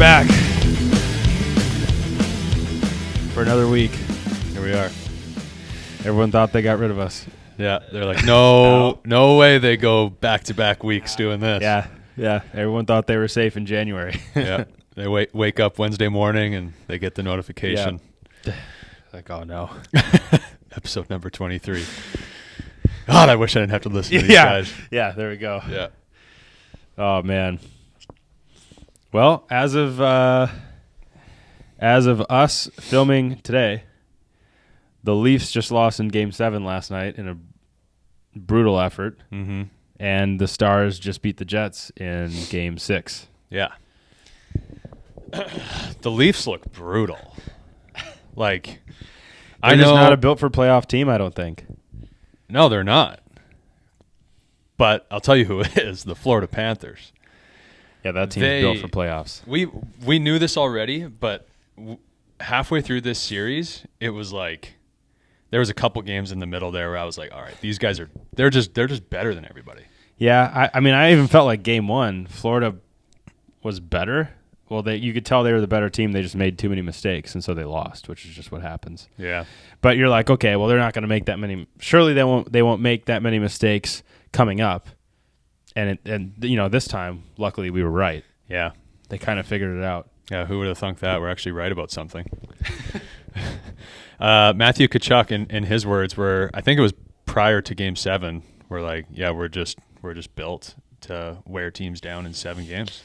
back for another week. Here we are. Everyone thought they got rid of us. Yeah, they're like, no way they go back-to-back weeks doing this. Yeah. Everyone thought they were safe in January. Yeah, they wake up Wednesday morning and they get the notification. Yeah. Like, oh no. Episode number 23. God, I wish I didn't have to listen to these guys. Yeah, there we go. Yeah. Oh man. Well, as of us filming today, the Leafs just lost in Game 7 last night in a brutal effort, and the Stars just beat the Jets in Game 6. Yeah. The Leafs look brutal. Like, They're just not a built-for-playoff team, I don't think. No, they're not. But I'll tell you who is, the Florida Panthers. Yeah, that team's built for playoffs. We knew this already, but halfway through this series, it was like there was a couple games in the middle there where I was like, all right, these guys they're just better than everybody. Yeah, I mean, I even felt like Game 1, Florida was better. Well, you could tell they were the better team. They just made too many mistakes, and so they lost, which is just what happens. Yeah. But you're like, okay, well, they're not going to make that many. Surely they won't make that many mistakes coming up. And you know, this time, luckily, we were right. Yeah. They kind of figured it out. Yeah, who would have thunk that? We're actually right about something. Matthew Tkachuk, in his words, I think it was prior to Game 7, we're like, yeah, we're just built to wear teams down in 7 games.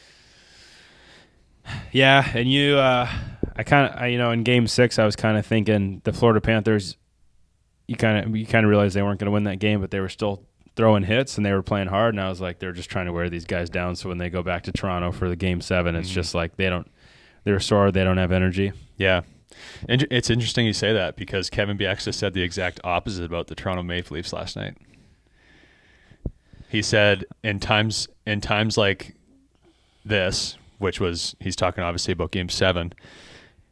Yeah, and in Game 6, I was kind of thinking the Florida Panthers. You kind of realized they weren't going to win that game, but they were still throwing hits and they were playing hard. And I was like, they're just trying to wear these guys down. So when they go back to Toronto for the Game 7, it's just like they're sore. They don't have energy. Yeah, and it's interesting you say that because Kevin Bieksa said the exact opposite about the Toronto Maple Leafs last night. He said in times like this. Which was, he's talking obviously about Game 7.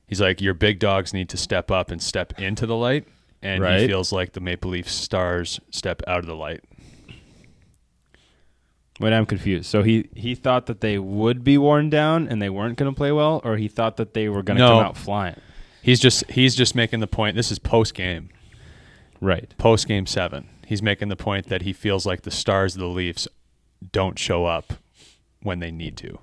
He's like, your big dogs need to step up and step into the light, and right. He feels like the Maple Leaf Stars step out of the light. Wait, I'm confused. So he thought that they would be worn down and they weren't going to play well, or he thought that they were going to come out flying? He's just making the point. This is post-game. Right. Post-Game 7. He's making the point that he feels like the Stars of the Leafs don't show up when they need to.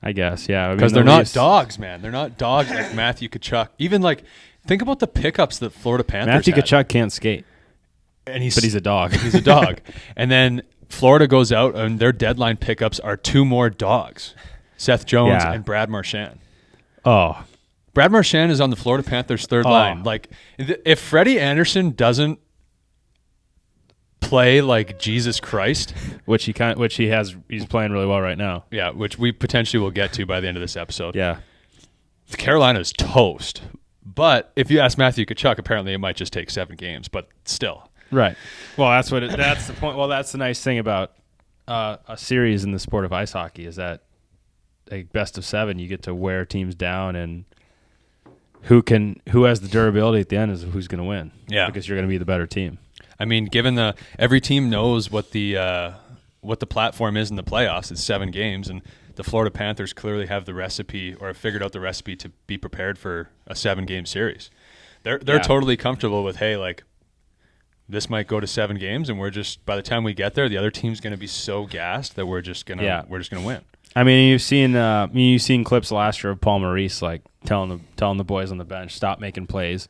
I guess, yeah. Because they're not dogs, man. They're not dogs like Matthew Tkachuk. Even like, think about the pickups that Florida Panthers Matthew had. Tkachuk can't skate, but he's a dog. He's a dog. And then Florida goes out, and their deadline pickups are 2 more dogs, Seth Jones and Brad Marchand. Oh. Brad Marchand is on the Florida Panthers' third line. Like, if Freddie Anderson doesn't play like Jesus Christ, he's playing really well right now. Yeah, which we potentially will get to by the end of this episode. Yeah, Carolina's toast. But if you ask Matthew Tkachuk, apparently it might just take 7 games. But still, right. Well, that's the point. Well, that's the nice thing about a series in the sport of ice hockey is that a best of 7, you get to wear teams down, and who has the durability at the end is who's going to win. Yeah, because you're going to be the better team. I mean, given every team knows what the platform is in the playoffs, it's 7 games, and the Florida Panthers clearly have the recipe or have figured out the recipe to be prepared for a 7-game series. They're totally comfortable with, hey, like this might go to 7 games, and we're just by the time we get there, the other team's going to be so gassed that we're just gonna win. I mean, you've seen clips last year of Paul Maurice like telling the boys on the bench, stop making plays,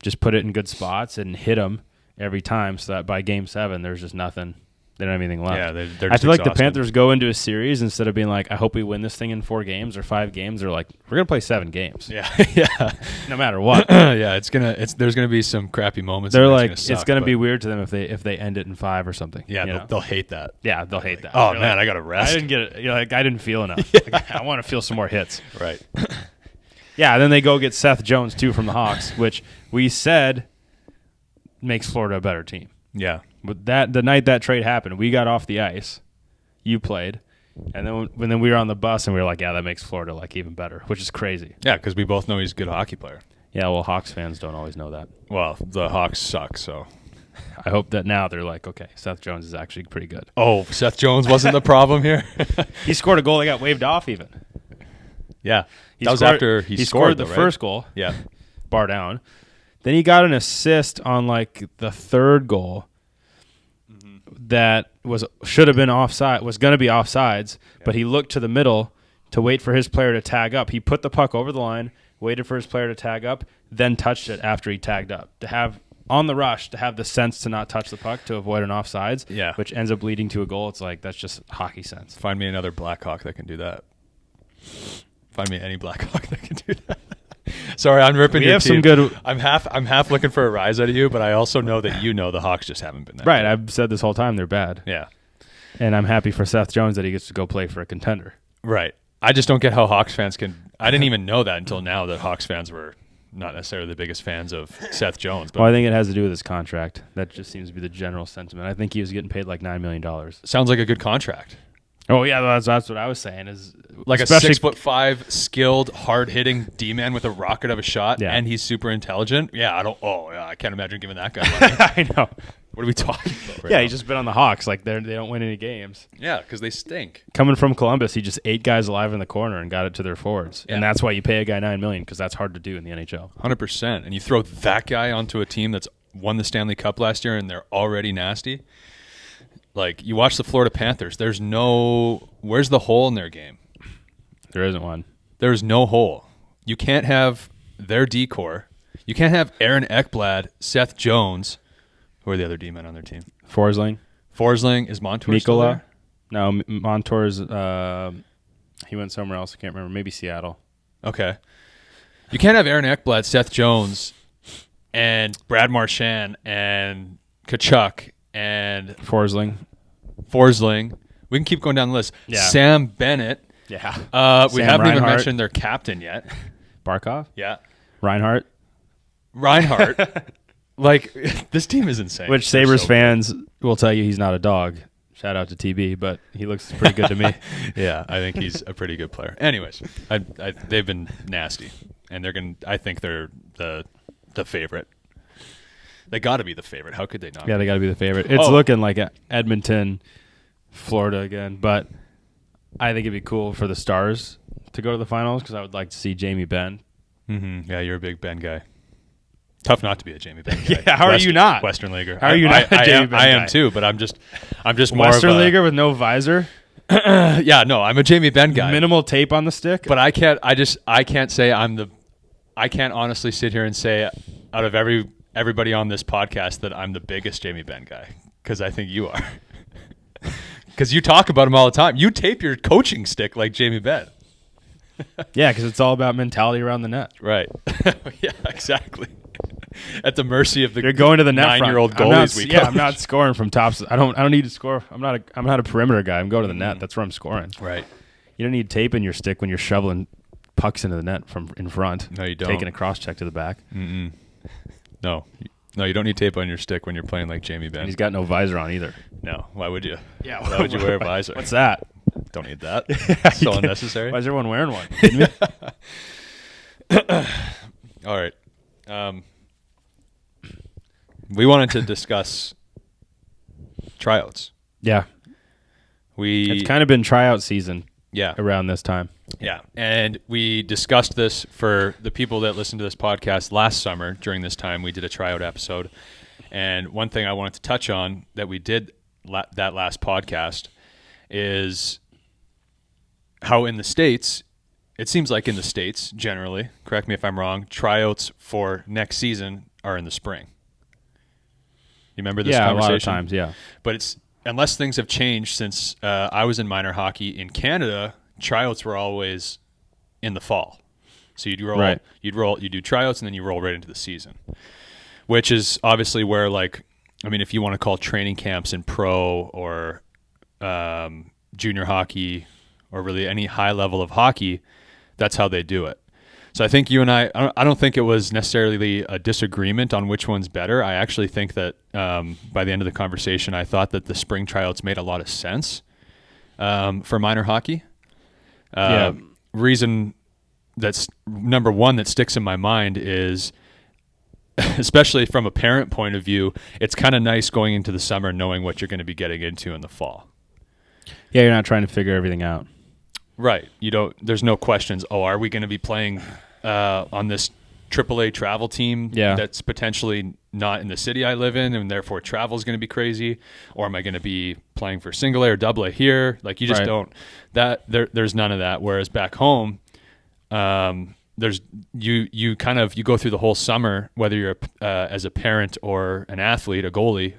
just put it in good spots and hit them every time, so that by Game 7, there's just nothing. They don't have anything left. Yeah, they're just I feel like exhausted. the Panthers go into a series instead of being like, I hope we win this thing in 4 games or 5 games. They're like, we're gonna play 7 games. Yeah, yeah. No matter what. Yeah, there's gonna be some crappy moments. They're like, it's gonna be weird to them if they end it in 5 or something. Yeah, they'll hate that. Yeah, they'll hate that. Oh They're man, like, I gotta rest. I didn't get it. You're like, I didn't feel enough. Yeah. Like, I want to feel some more hits. Right. Yeah, and then they go get Seth Jones too from the Hawks, which we said makes Florida a better team. Yeah. But the night that trade happened, we got off the ice. You played. And then we were on the bus and we were like, yeah, that makes Florida like even better, which is crazy. Yeah, because we both know he's a good hockey player. Yeah, well, Hawks fans don't always know that. Well, the Hawks suck, so I hope that now they're like, okay, Seth Jones is actually pretty good. Oh, Seth Jones wasn't the problem here. He scored a goal that got waved off even. Yeah. That was after he scored though, the right? first goal. Yeah. Bar down. Then he got an assist on like the third goal that should have been offside, was going to be offsides, but he looked to the middle to wait for his player to tag up. He put the puck over the line, waited for his player to tag up, then touched it after he tagged up. To have on the rush, to have the sense to not touch the puck to avoid an offsides, which ends up leading to a goal. It's like, that's just hockey sense. Find me another Blackhawk that can do that. Find me any Blackhawk that can do that. Sorry, I'm ripping your team. Some good. I'm half looking for a rise out of you, but I also know that the Hawks just haven't been that right. good. I've said this whole time they're bad. Yeah, and I'm happy for Seth Jones that he gets to go play for a contender. Right. I just don't get how Hawks fans can. I didn't even know that until now that Hawks fans were not necessarily the biggest fans of Seth Jones. But well, I think it has to do with his contract. That just seems to be the general sentiment. I think he was getting paid like $9 million. Sounds like a good contract. Oh yeah, that's what I was saying. Is like a 6'5", skilled, hard-hitting D-man with a rocket of a shot, and he's super intelligent. Yeah, I can't imagine giving that guy money. I know. What are we talking about? Now? He's just been on the Hawks. Like they don't win any games. Yeah, because they stink. Coming from Columbus, he just ate guys alive in the corner and got it to their forwards, and that's why you pay a guy $9 million, because that's hard to do in the NHL. 100%. And you throw that guy onto a team that's won the Stanley Cup last year, and they're already nasty. Like, you watch the Florida Panthers, where's the hole in their game? There isn't one. There's no hole. You can't have their D-core. You can't have Aaron Ekblad, Seth Jones. Who are the other D-men on their team? Forsling. Is Montour still there? No, Montour's, he went somewhere else. I can't remember. Maybe Seattle. Okay. You can't have Aaron Ekblad, Seth Jones, and Brad Marchand, and Kachuk, and Forsling. We can keep going down the list. Yeah. Sam Bennett. Yeah. We haven't even mentioned their captain yet. Barkov? Yeah. Reinhart. Like, this team is insane. Which Sabres fans will tell you he's not a dog. Shout out to TB, but he looks pretty good to me. Yeah, I think he's a pretty good player. Anyways, they've been nasty, and I think they're the favorite. They got to be the favorite. How could they not? Yeah, they got to be the favorite. It's looking like Edmonton, Florida again, but I think it'd be cool for the Stars to go to the finals, because I would like to see Jamie Benn. Mm-hmm. Yeah, you're a big Benn guy. Tough not to be a Jamie Benn guy. Yeah, how are you not? Western Leaguer. How are you not a Jamie Benn guy? I am too, but I'm just more Western of a Leaguer with no visor. Yeah, no, I'm a Jamie Benn guy. Minimal tape on the stick. But I can't say I can't honestly sit here and say out of everybody on this podcast that I'm the biggest Jamie Benn guy, because I think you are. Because you talk about him all the time. You tape your coaching stick like Jamie Benn. Yeah, because it's all about mentality around the net. Right. Yeah, exactly. At the mercy of the You're going to the net 9-year-old goalies. I'm not scoring from tops. I don't need to score. I'm not a perimeter guy. I'm going to the net. That's where I'm scoring. Right. You don't need tape in your stick when you're shoveling pucks into the net from in front. No, you don't. Taking a cross check to the back. Mm-mm. No, you don't need tape on your stick when you're playing like Jamie Benn. And he's got no visor on either. No, why would you? Yeah, why would you wear a visor? What's that? Don't need that. Yeah, so unnecessary. Why is everyone wearing one? Kidding me? All right. We wanted to discuss tryouts. Yeah. It's kind of been tryout season. Yeah. Around this time. Yeah. And we discussed this for the people that listened to this podcast last summer. During this time, we did a tryout episode. And one thing I wanted to touch on that we did that last podcast is how in the States, it seems like in the States generally, correct me if I'm wrong, tryouts for next season are in the spring. You remember this conversation? Yeah, a lot of times, yeah. But it's unless things have changed since I was in minor hockey in Canada, tryouts were always in the fall. So you'd do tryouts and then you roll right into the season, which is obviously where, like, I mean, if you want to call training camps in pro or junior hockey or really any high level of hockey, that's how they do it. So I think you and I don't think it was necessarily a disagreement on which one's better. I actually think that by the end of the conversation, I thought that the spring tryouts made a lot of sense for minor hockey. Reason that's number one that sticks in my mind is especially from a parent point of view, it's kind of nice going into the summer knowing what you're going to be getting into in the fall. Yeah, you're not trying to figure everything out. Right. There's no questions. Oh, are we going to be playing on this AAA travel team that's potentially not in the city I live in, and therefore travel is going to be crazy? Or am I going to be playing for single A or double A here? Like, you just don't. There's none of that. Whereas back home, there's you go through the whole summer, whether you're as a parent or an athlete, a goalie,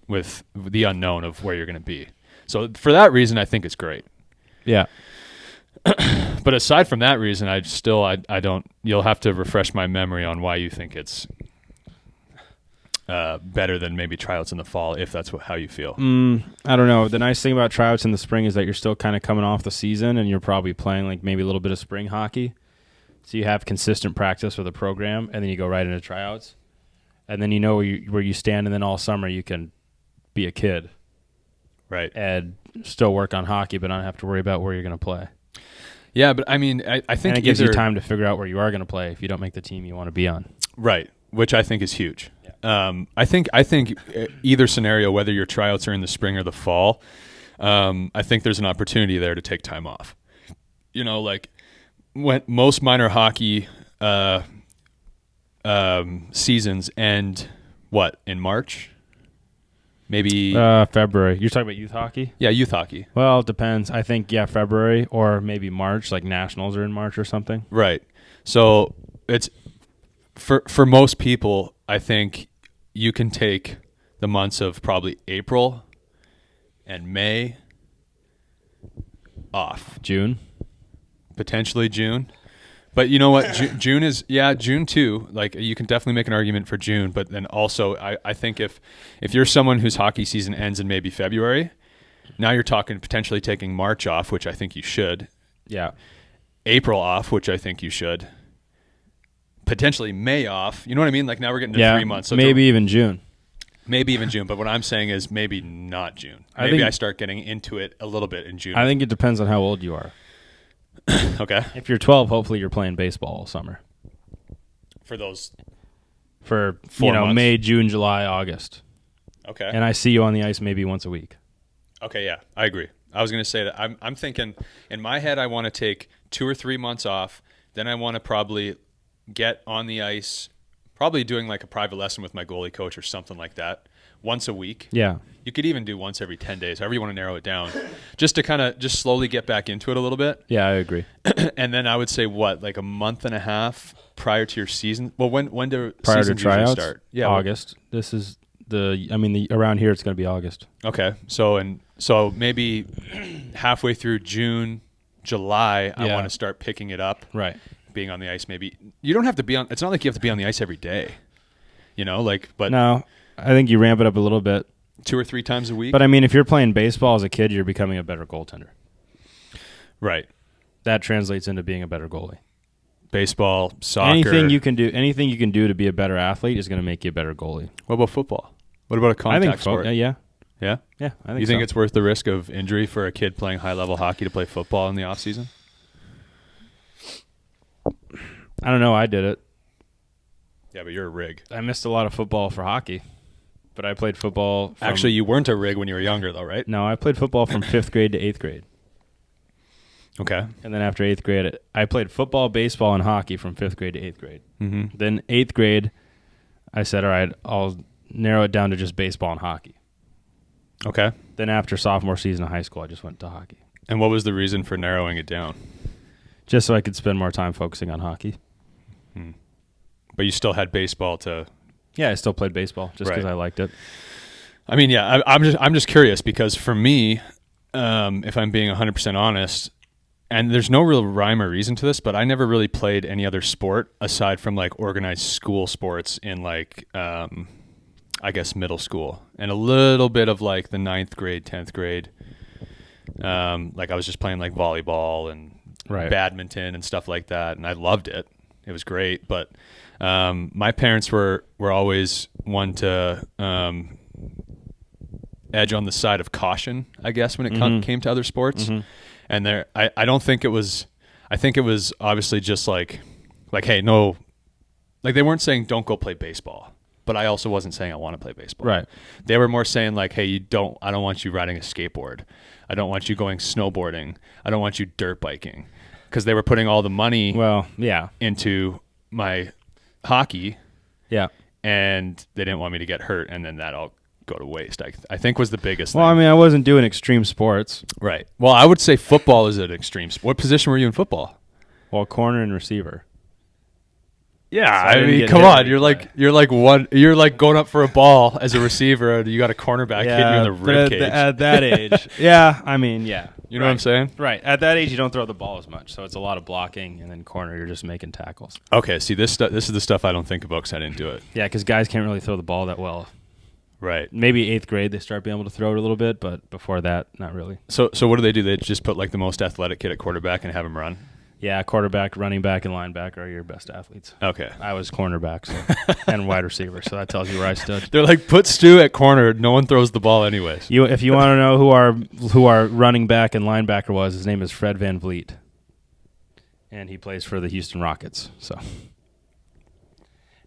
with the unknown of where you're going to be. So for that reason, I think it's great. Yeah. But aside from that reason, I don't. You'll have to refresh my memory on why you think it's better than maybe tryouts in the fall, if that's how you feel. I don't know. The nice thing about tryouts in the spring is that you're still kind of coming off the season, and you're probably playing like maybe a little bit of spring hockey. So you have consistent practice with a program, and then you go right into tryouts, and then you know where you stand, and then all summer you can be a kid, right, and still work on hockey, but not have to worry about where you're going to play. Yeah, but I mean, I think and it gives you time to figure out where you are going to play if you don't make the team you want to be on. Right, which I think is huge. Yeah. I think either scenario, whether your tryouts are in the spring or the fall, I think there's an opportunity there to take time off. You know, like when most minor hockey seasons end, in March? Maybe February. You're talking about youth hockey? Yeah, youth hockey. Well, it depends. I think, February or maybe March, like nationals are in March or something. Right. So it's for most people, I think you can take the months of probably April and May off. June? Potentially June. But you know what? June is, June too. Like, you can definitely make an argument for June. But then also, I think if you're someone whose hockey season ends in maybe February, now you're talking potentially taking March off, which I think you should. Yeah. April off, which I think you should. Potentially May off. You know what I mean? Like, now we're getting to 3 months. So maybe even June. Maybe even June. But what I'm saying is maybe not June. Maybe I start getting into it a little bit in June. I think it depends on how old you are. Okay. If you're 12, hopefully you're playing baseball all summer. For 4 months? May, June, July, August. Okay. And I see you on the ice maybe once a week. Okay, yeah, I agree. I was going to say that I'm thinking in my head I want to take 2 or 3 months off. Then I want to probably get on the ice, probably doing like a private lesson with my goalie coach or something like that once a week. Yeah. You could even do once every 10 days, however you want to narrow it down, just to kind of just slowly get back into it a little bit. Yeah, I agree. And then I would say like a month and a half prior to your season. Well, when do prior seasons to tryouts usually start? Yeah, August. This is around here it's going to be August. Okay. So maybe halfway through June, July, I want to start picking it up. Right. Being on the ice, maybe you don't have to be on. It's not like you have to be on the ice every day, but no, I think you ramp it up a little bit, 2 or 3 times a week. But I mean, if you're playing baseball as a kid, you're becoming a better goaltender. Right. That translates into being a better goalie. Baseball, soccer. Anything you can do to be a better athlete is going to make you a better goalie. What about football? What about a contact sport? Yeah. Yeah? Yeah, I think You think it's worth the risk of injury for a kid playing high-level hockey to play football in the off-season? I don't know. I did it. Yeah, but you're a rig. I missed a lot of football for hockey, but I played football. Actually, you weren't a rig when you were younger, though, right? No, I played football from 5th grade to 8th grade. Okay. And then after 8th grade, I played football, baseball, and hockey from 5th grade to 8th grade. Mm-hmm. Then 8th grade, I said, all right, I'll narrow it down to just baseball and hockey. Okay. Then after sophomore season of high school, I just went to hockey. And what was the reason for narrowing it down? Just so I could spend more time focusing on hockey. But you still had baseball to... Yeah, I still played baseball just because I liked it. I mean, yeah, I'm just curious because for me, if I'm being 100% honest, and there's no real rhyme or reason to this, but I never really played any other sport aside from like organized school sports in like, I guess, middle school. And a little bit of like the 9th grade, 10th grade. Like I was just playing like volleyball and badminton and stuff like that. And I loved it. It was great. But my parents were always one to edge on the side of caution, I guess, when it came to other sports. Mm-hmm. And I don't think it was, I think it was obviously just like, hey, no like they weren't saying don't go play baseball, but I also wasn't saying I want to play baseball. Right. They were more saying like, hey, I don't want you riding a skateboard. I don't want you going snowboarding. I don't want you dirt biking, because they were putting all the money into my hockey. Yeah. And they didn't want me to get hurt, and then that all go to waste. I think was the biggest thing. Well, I mean, I wasn't doing extreme sports. Right. Well, I would say football is an extreme sport. What position were you in football? Well, corner and receiver. Yeah, So I mean, come on. You're like going up for a ball as a receiver, and you got a cornerback hitting you in the rib cage. At that age, yeah. I mean, yeah. You know what I'm saying? Right. At that age, you don't throw the ball as much, so it's a lot of blocking, and then corner, you're just making tackles. Okay. See, this is the stuff I don't think about because I didn't do it. Yeah, because guys can't really throw the ball that well. Right. Maybe 8th grade they start being able to throw it a little bit, but before that, not really. So what do? They just put like the most athletic kid at quarterback and have him run? Yeah, quarterback, running back, and linebacker are your best athletes. Okay. I was cornerback and wide receiver, so that tells you where I stood. They're like, put Stu at corner. No one throws the ball anyways. If you want to know who our running back and linebacker was, his name is Fred Van Vliet, and he plays for the Houston Rockets. So,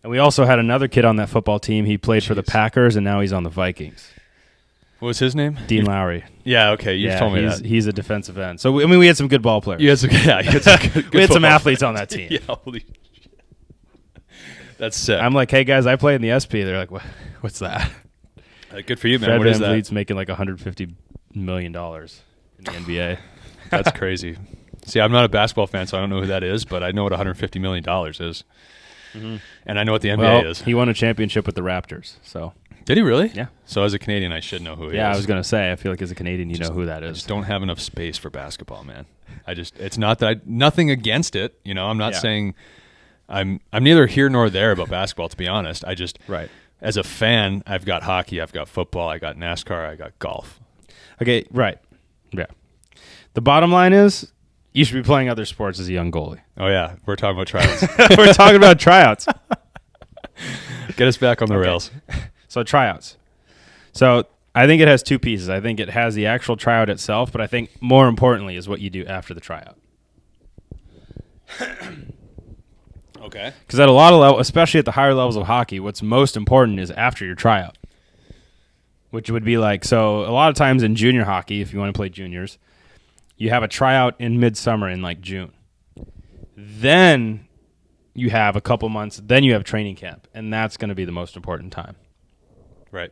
and we also had another kid on that football team. He played for the Packers, and now he's on the Vikings. What was his name? Dean Lowry. Yeah, okay. You told me that. He's a defensive end. So, I mean, we had some good ball players. You had some, good we had some athletes on that team. Yeah, holy shit. That's sick. I'm like, hey, guys, I play in the SP. They're like, what's that? Good for you, man. Fred What Van is that? Vliet's making like $150 million in the NBA. That's crazy. See, I'm not a basketball fan, so I don't know who that is, but I know what $150 million is. Mm-hmm. And I know what the NBA is. He won a championship with the Raptors, so. Did he really? Yeah. So as a Canadian, I should know who he is. Yeah, I was going to say, I feel like as a Canadian, you know who that is. I just don't have enough space for basketball, man. It's not that nothing against it. You know, I'm not saying I'm neither here nor there about basketball, to be honest. Right. As a fan, I've got hockey, I've got football, I got NASCAR, I got golf. Okay, right. Yeah. The bottom line is, you should be playing other sports as a young goalie. Oh, yeah. We're talking about tryouts. We're talking about tryouts. Get us back on the rails. So tryouts. So I think it has two pieces. I think it has the actual tryout itself, but I think more importantly is what you do after the tryout. Okay. Because at a lot of levels, especially at the higher levels of hockey, what's most important is after your tryout. Which would be like, so a lot of times in junior hockey, if you want to play juniors, you have a tryout in midsummer in like June. Then you have a couple months, then you have training camp, and that's going to be the most important time. Right.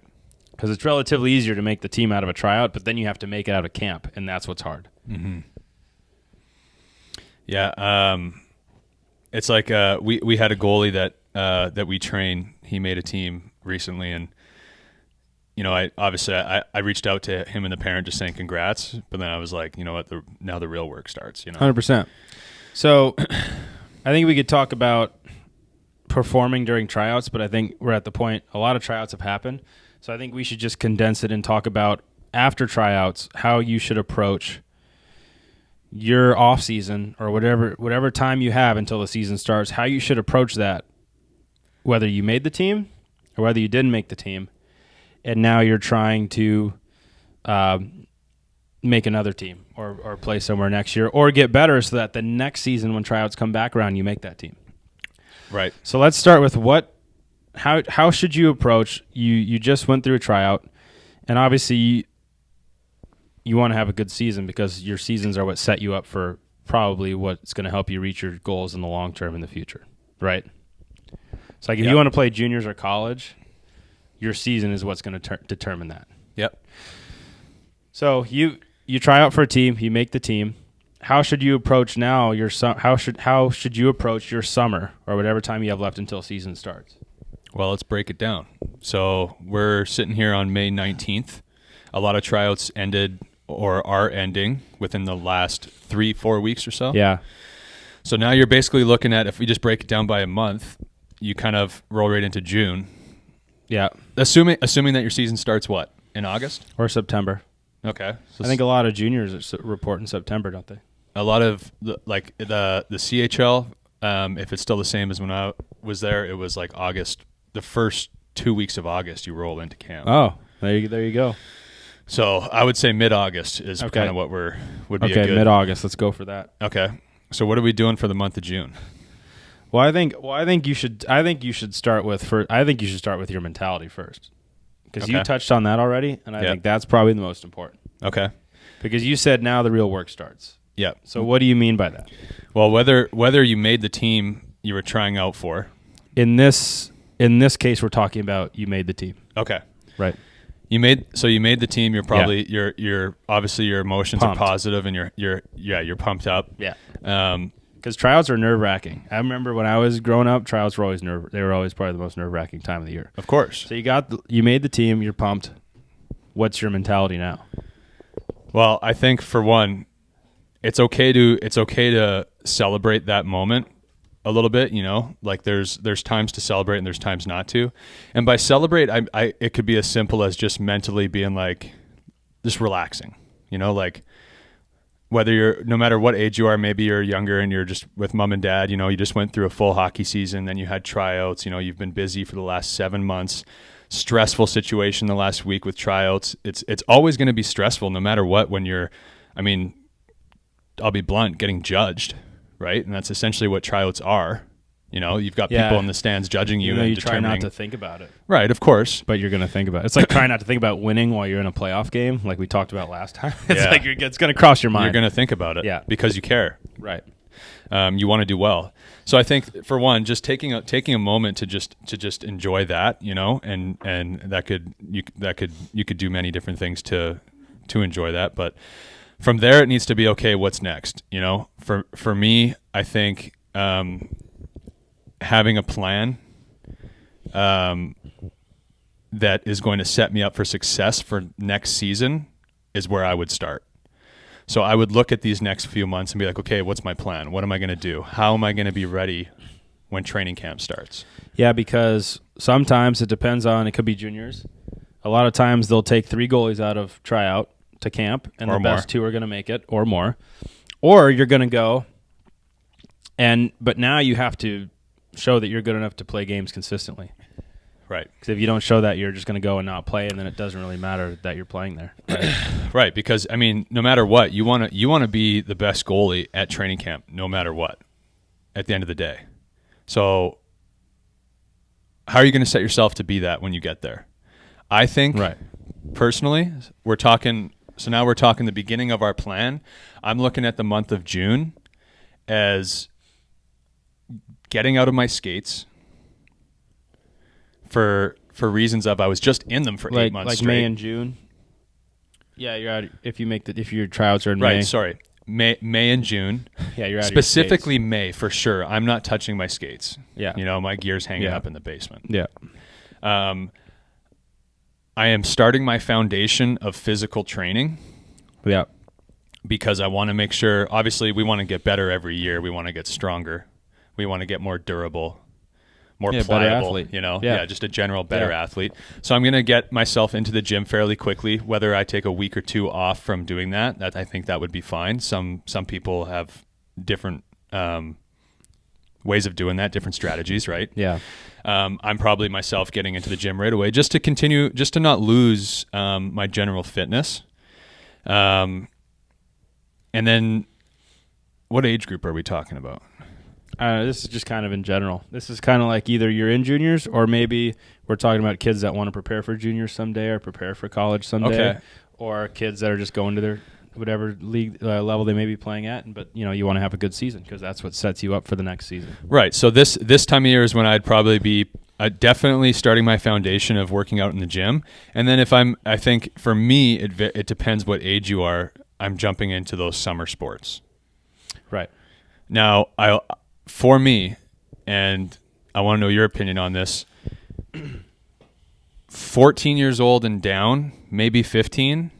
Because it's relatively easier to make the team out of a tryout, but then you have to make it out of camp, and that's what's hard. Mm-hmm. Yeah. It's like we had a goalie that we train. He made a team recently, and you know, I reached out to him and the parent just saying congrats, but then I was like, you know what, now the real work starts. You know, 100%. So I think we could talk about performing during tryouts, but I think we're at the point a lot of tryouts have happened. So I think we should just condense it and talk about after tryouts how you should approach your off season or whatever time you have until the season starts, how you should approach that, whether you made the team or whether you didn't make the team, and now you're trying to make another team or play somewhere next year or get better so that the next season when tryouts come back around, you make that team. Right. So let's start with how should you approach, you just went through a tryout, and obviously you want to have a good season because your seasons are what set you up for probably what's going to help you reach your goals in the long term in the future, right? So like if you want to play juniors or college, your season is what's going to determine that. Yep. So you try out for a team, you make the team. How should you approach now how should you approach your summer or whatever time you have left until season starts? Well, let's break it down. So we're sitting here on May 19th. A lot of tryouts ended or are ending within the last 3-4 weeks or so. Yeah. So now you're basically looking at, if we just break it down by a month, you kind of roll right into June. Yeah. Assuming that your season starts what? In August? Or September. Okay. So I think a lot of juniors report in September, don't they? A lot of the CHL, if it's still the same as when I was there, it was like August. The first 2 weeks of August, you roll into camp. Oh, there you go. So I would say mid-August is kind of what would be a good. Mid-August. Let's go for that. Okay. So what are we doing for the month of June? Well, I think you should start with your mentality first, because you touched on that already, and I think that's probably the most important. Okay. Because you said now the real work starts. Yeah. So what do you mean by that? Well, whether you made the team you were trying out for. In this case, we're talking about you made the team. Okay. Right. You made the team. You're probably you're obviously your emotions Pumped. are positive and you're pumped up. Yeah. Because tryouts are nerve-wracking. I remember when I was growing up, tryouts were always they were always probably the most nerve-wracking time of the year. Of course. So you made the team. You're pumped. What's your mentality now? Well, I think for one, it's okay to celebrate that moment a little bit, you know, like there's times to celebrate and there's times not to. And by celebrate, it could be as simple as just mentally being like, just relaxing, you know, like no matter what age you are, maybe you're younger and you're just with mom and dad, you know, you just went through a full hockey season, then you had tryouts, you know, you've been busy for the last 7 months, stressful situation the last week with tryouts. It's always going to be stressful no matter what I'll be blunt, getting judged. Right, and that's essentially what tryouts are. You know, you've got people in the stands judging you, and you try not to think about it. Right, of course, but you're going to think about it. It's like trying not to think about winning while you're in a playoff game, like we talked about last time. It's like it's going to cross your mind. You're going to think about it, because you care. Right, you want to do well. So I think for one, just taking a moment to just enjoy that, you know, and you could do many different things to enjoy that, but. From there, it needs to be, okay, what's next? You know, for me, I think having a plan that is going to set me up for success for next season is where I would start. So I would look at these next few months and be like, okay, what's my plan? What am I going to do? How am I going to be ready when training camp starts? Yeah, because sometimes it depends on, it could be juniors. A lot of times they'll take 3 goalies out of tryout to camp, and the best 2 are going to make it, or more. Or you're going to go, but now you have to show that you're good enough to play games consistently. Right. Because if you don't show that, you're just going to go and not play, and then it doesn't really matter that you're playing there. Right. Right, because, I mean, no matter what, you want to be the best goalie at training camp, no matter what, at the end of the day. So how are you going to set yourself to be that when you get there? I think, personally, So now we're talking the beginning of our plan. I'm looking at the month of June as getting out of my skates for reasons of I was just in them for 8 months straight. Like May and June. Yeah, you're out if your tryouts are in May. Right, sorry. May and June. Yeah, you're out specifically of your skates. May for sure. I'm not touching my skates. Yeah. You know, my gear's hanging up in the basement. Yeah. I am starting my foundation of physical training. Yeah. Because I want to make sure, obviously, we want to get better every year. We want to get stronger. We want to get more durable, more pliable, you know? Yeah, just a general better athlete. So I'm going to get myself into the gym fairly quickly, whether I take a week or 2 off from doing that. I think that would be fine. Some people have different ways of doing that, different strategies, right? Yeah. I'm probably myself getting into the gym right away just to not lose my general fitness. And then what age group are we talking about? This is just kind of in general. This is kind of like either you're in juniors or maybe we're talking about kids that want to prepare for juniors someday or prepare for college someday, or kids that are just going to their whatever league level they may be playing at, but you know you want to have a good season because that's what sets you up for the next season. Right. So this time of year is when I'd probably be definitely starting my foundation of working out in the gym, and then I think for me it depends what age you are. I'm jumping into those summer sports. Right. Now for me, and I want to know your opinion on this. 14 years old and down, maybe 15.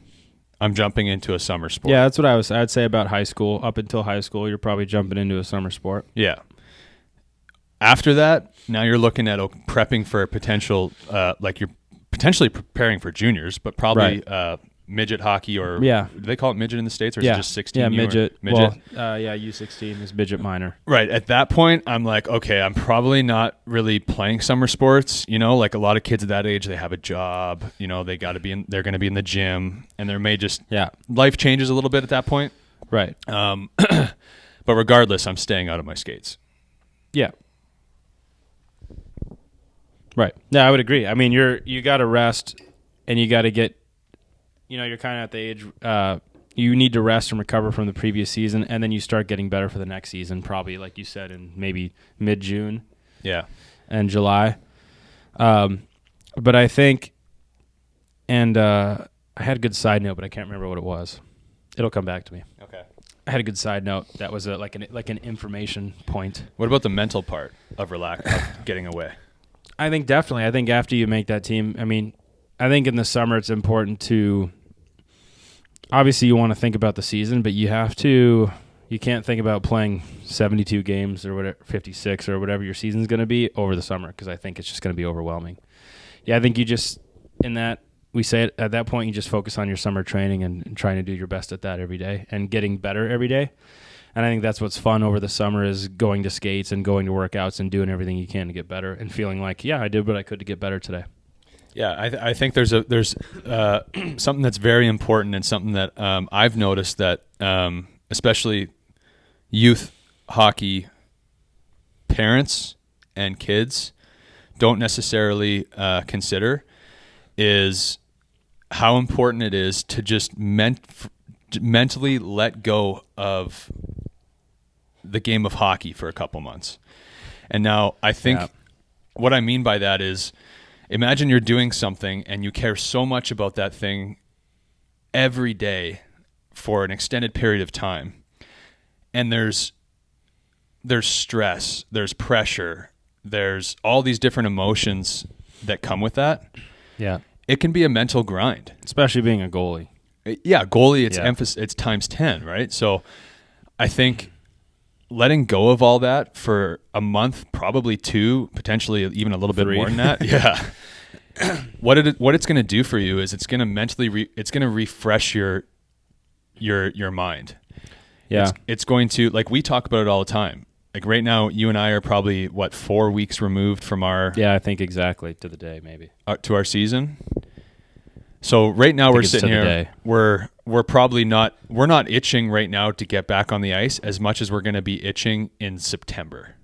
I'm jumping into a summer sport. Yeah, that's what I'd say about high school. Up until high school, you're probably jumping into a summer sport. Yeah. After that, now you're looking at prepping for a potential, like you're potentially preparing for juniors, but probably midget hockey or do they call it midget in the States or is it just 16? Yeah, midget. Midget. Well, U16 is midget minor. Right. At that point, I'm like, okay, I'm probably not really playing summer sports. You know, like a lot of kids at that age, they have a job. You know, they're going to be in the gym, and there may just life changes a little bit at that point. Right. But regardless, I'm staying out of my skates. Yeah. Right. Yeah, I would agree. I mean, you got to rest, and you got to get, you're kind of at the age you need to rest and recover from the previous season, and then you start getting better for the next season, probably, like you said, in maybe mid-June. Yeah. And July. But I think, and I had a good side note, but I can't remember what it was. It'll come back to me. Okay. I had a good side note that was like an information point. What about the mental part of getting away? I think definitely. I think after you make that team, I mean, I think in the summer it's important to, obviously you want to think about the season, but you can't think about playing 72 games or whatever, 56 or whatever your season's going to be over the summer, because I think it's just going to be overwhelming. Yeah, I think you just, we say it, at that point you just focus on your summer training and trying to do your best at that every day and getting better every day. And I think that's what's fun over the summer, is going to skates and going to workouts and doing everything you can to get better and feeling like, yeah, I did what I could to get better today. Yeah, I think there's something that's very important, and something that I've noticed that especially youth hockey parents and kids don't necessarily consider, is how important it is to just mentally let go of the game of hockey for a couple months. And now I think what I mean by that is, imagine you're doing something and you care so much about that thing every day for an extended period of time. And there's stress, there's pressure, there's all these different emotions that come with that. Yeah. It can be a mental grind. Especially being a goalie. Yeah, goalie, it's times 10, right? So I think letting go of all that for a month, probably 2, potentially even a little 3. bit more than that. Yeah. What it's going to do for you is it's going to mentally it's going to refresh your mind. Yeah. It's going to, like, we talk about it all the time. Like right now, you and I are probably 4 weeks removed from our I think exactly to the day maybe to our season. So right now we're sitting here. We're probably not itching right now to get back on the ice as much as we're going to be itching in September.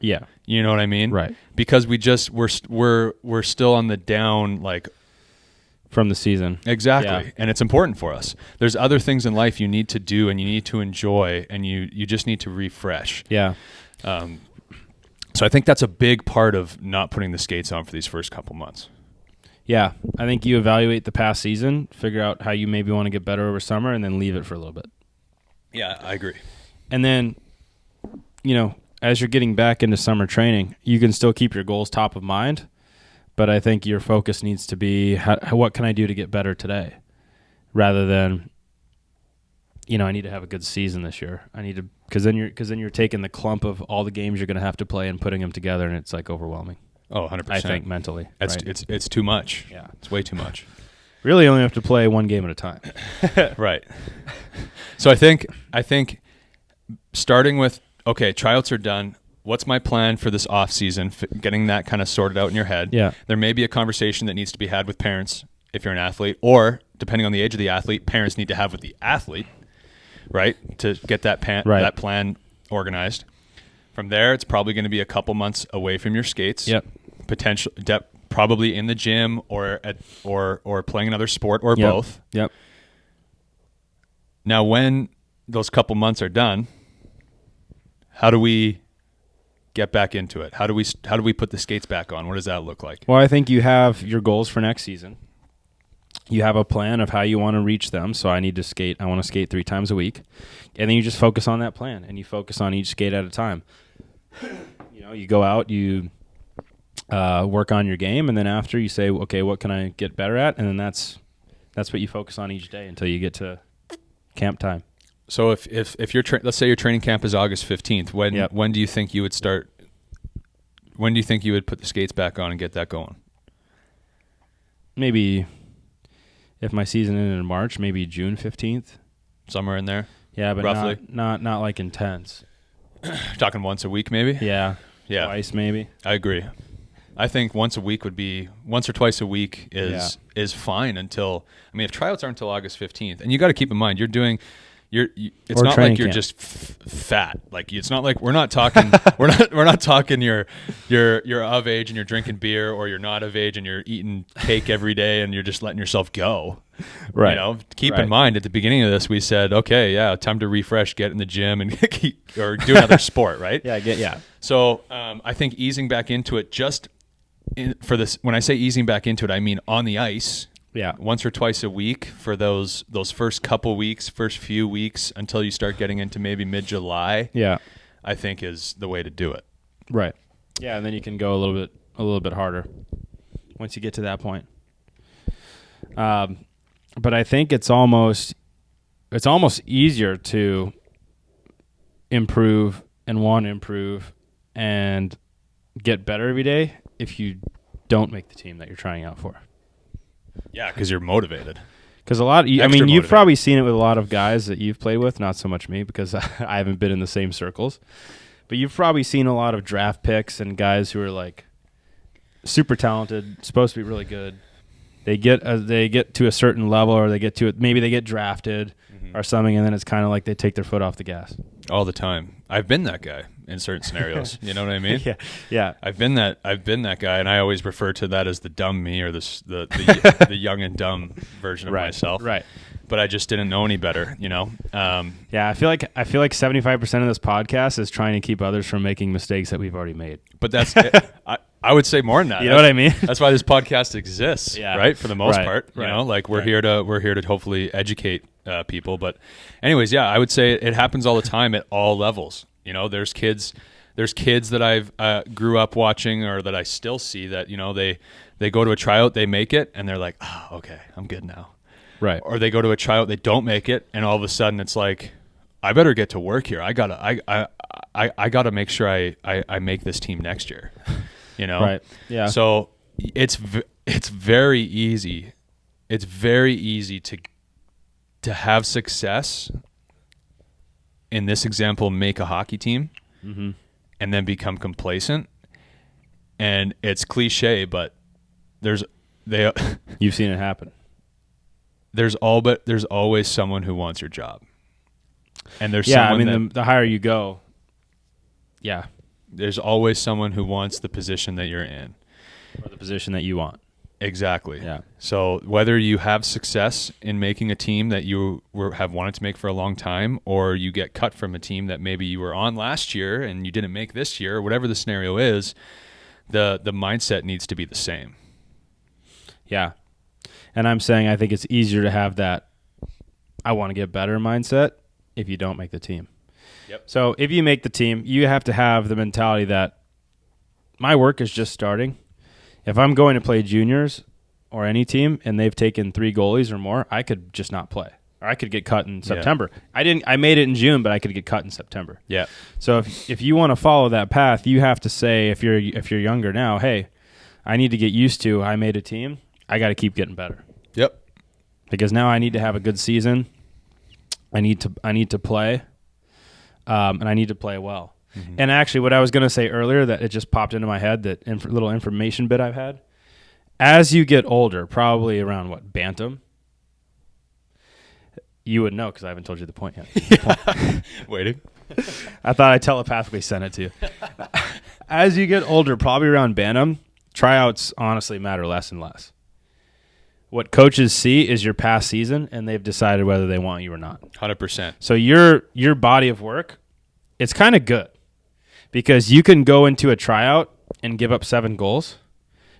Yeah. You know what I mean? Right. Because we're still on the down, like, from the season. Exactly. Yeah. And it's important for us. There's other things in life you need to do and you need to enjoy, and you just need to refresh. Yeah. So I think that's a big part of not putting the skates on for these first couple months. Yeah. I think you evaluate the past season, figure out how you maybe want to get better over summer, and then leave it for a little bit. Yeah, I agree. And then, as you're getting back into summer training, you can still keep your goals top of mind, but I think your focus needs to be, what can I do to get better today? Rather than, I need to have a good season this year. I need to, because then you're taking the clump of all the games you're going to have to play and putting them together, and it's like overwhelming. Oh, 100%. I think mentally. It's too much. Yeah. It's way too much. Really only have to play one game at a time. Right. So I think starting with, okay, tryouts are done. What's my plan for this off season? Getting that kind of sorted out in your head. Yeah. There may be a conversation that needs to be had with parents if you're an athlete, or depending on the age of the athlete, parents need to have with the athlete, right, to get that that plan organized. From there, it's probably going to be a couple months away from your skates. Yep. Probably in the gym or playing another sport or both. Yep. Now, when those couple months are done, how do we get back into it? How do we put the skates back on? What does that look like? Well, I think you have your goals for next season. You have a plan of how you want to reach them. So I want to skate 3 times a week. And then you just focus on that plan, and you focus on each skate at a time. You go out, you work on your game, and then after you say, okay, what can I get better at? And then that's what you focus on each day until you get to camp time. So if let's say your training camp is August 15th, when do you think you would start? When do you think you would put the skates back on and get that going? Maybe if my season ended in March, maybe June 15th. Somewhere in there. Yeah, but roughly. Not like intense. Talking once a week, maybe. Yeah. Twice, maybe. I agree. I think once or twice a week is fine until, if tryouts aren't until August 15th, and you got to keep in mind you're it's Or not training like you're camp. just fat. Like it's not like we're not talking we're not talking you're of age and you're drinking beer, or you're not of age and you're eating cake every day and you're just letting yourself go. Right. You know, keep Right. in mind at the beginning of this we said, okay, yeah, time to refresh, get in the gym and or do another sport, right? Yeah. So I think easing back into it for this, when I say easing back into it, I mean on the ice. Yeah. Once or twice a week for those first couple weeks, first few weeks until you start getting into maybe mid-July. Yeah. I think is the way to do it. Right. Yeah, and then you can go a little bit harder once you get to that point. But I think it's almost easier to improve and want to improve and get better every day if you don't make the team that you're trying out for. Yeah, because you're motivated. Because I mean, Extra you've motivated. probably seen it with a lot of guys that you've played with, not so much me because I haven't been in the same circles. But you've probably seen a lot of draft picks and guys who are like super talented, supposed to be really good. They get to a certain level, or they get to it. Maybe they get drafted or something, and then it's kind of like they take their foot off the gas. All the time. I've been that guy in certain scenarios. You know what I mean? Yeah. I've been that guy, and I always refer to that as the dumb me, or the young and dumb version of myself. Right. But I just didn't know any better, you know. Yeah, I feel like 75% of this podcast is trying to keep others from making mistakes that we've already made. But that's I would say more than that. You know what I mean? That's why this podcast exists, Yeah. right? For the most Right, part, you right, know, like we're right. here to hopefully educate people. But anyways, yeah, I would say it happens all the time at all levels. You know, there's kids that I've grew up watching, or that I still see that, you know, they go to a tryout, they make it, and they're like, oh, okay, I'm good now. Right. Or they go to a tryout, they don't make it, and all of a sudden it's like, I better get to work here. I gotta make sure I make this team next year. You know? Right. Yeah. So it's very easy. It's very easy to have success. In this example, make a hockey team, and then become complacent. And it's cliche, but You've seen it happen. there's always someone who wants your job. And there's Yeah, I someone mean, the higher you go, yeah, there's always someone who wants the position that you're in. or the position that you want. Exactly. Yeah. So whether you have success in making a team that you have wanted to make for a long time, or you get cut from a team that maybe you were on last year and you didn't make this year, or whatever the scenario is, the mindset needs to be the same. Yeah. And I'm saying I think it's easier to have that I want to get better mindset if you don't make the team. Yep. So if you make the team, you have to have the mentality that my work is just starting. If I'm going to play juniors or any team and they've taken 3 goalies or more, I could just not play. Or I could get cut in September. I made it in June, but I could get cut in September. Yeah. So if you want to follow that path, you have to say, if you're younger now, hey, I need to get used to I made a team. I got to keep getting better. Yep. Because now I need to have a good season. I need to play, and I need to play well. Mm-hmm. And actually, what I was going to say earlier that it just popped into my head, that little information bit I've had. As you get older, probably around bantam, you would know because I haven't told you the point yet. Waiting. I thought I telepathically sent it to you. As you get older, probably around bantam, tryouts honestly matter less and less. What coaches see is your past season, and they've decided whether they want you or not. 100%. So your body of work, it's kind of good because you can go into a tryout and give up 7 goals.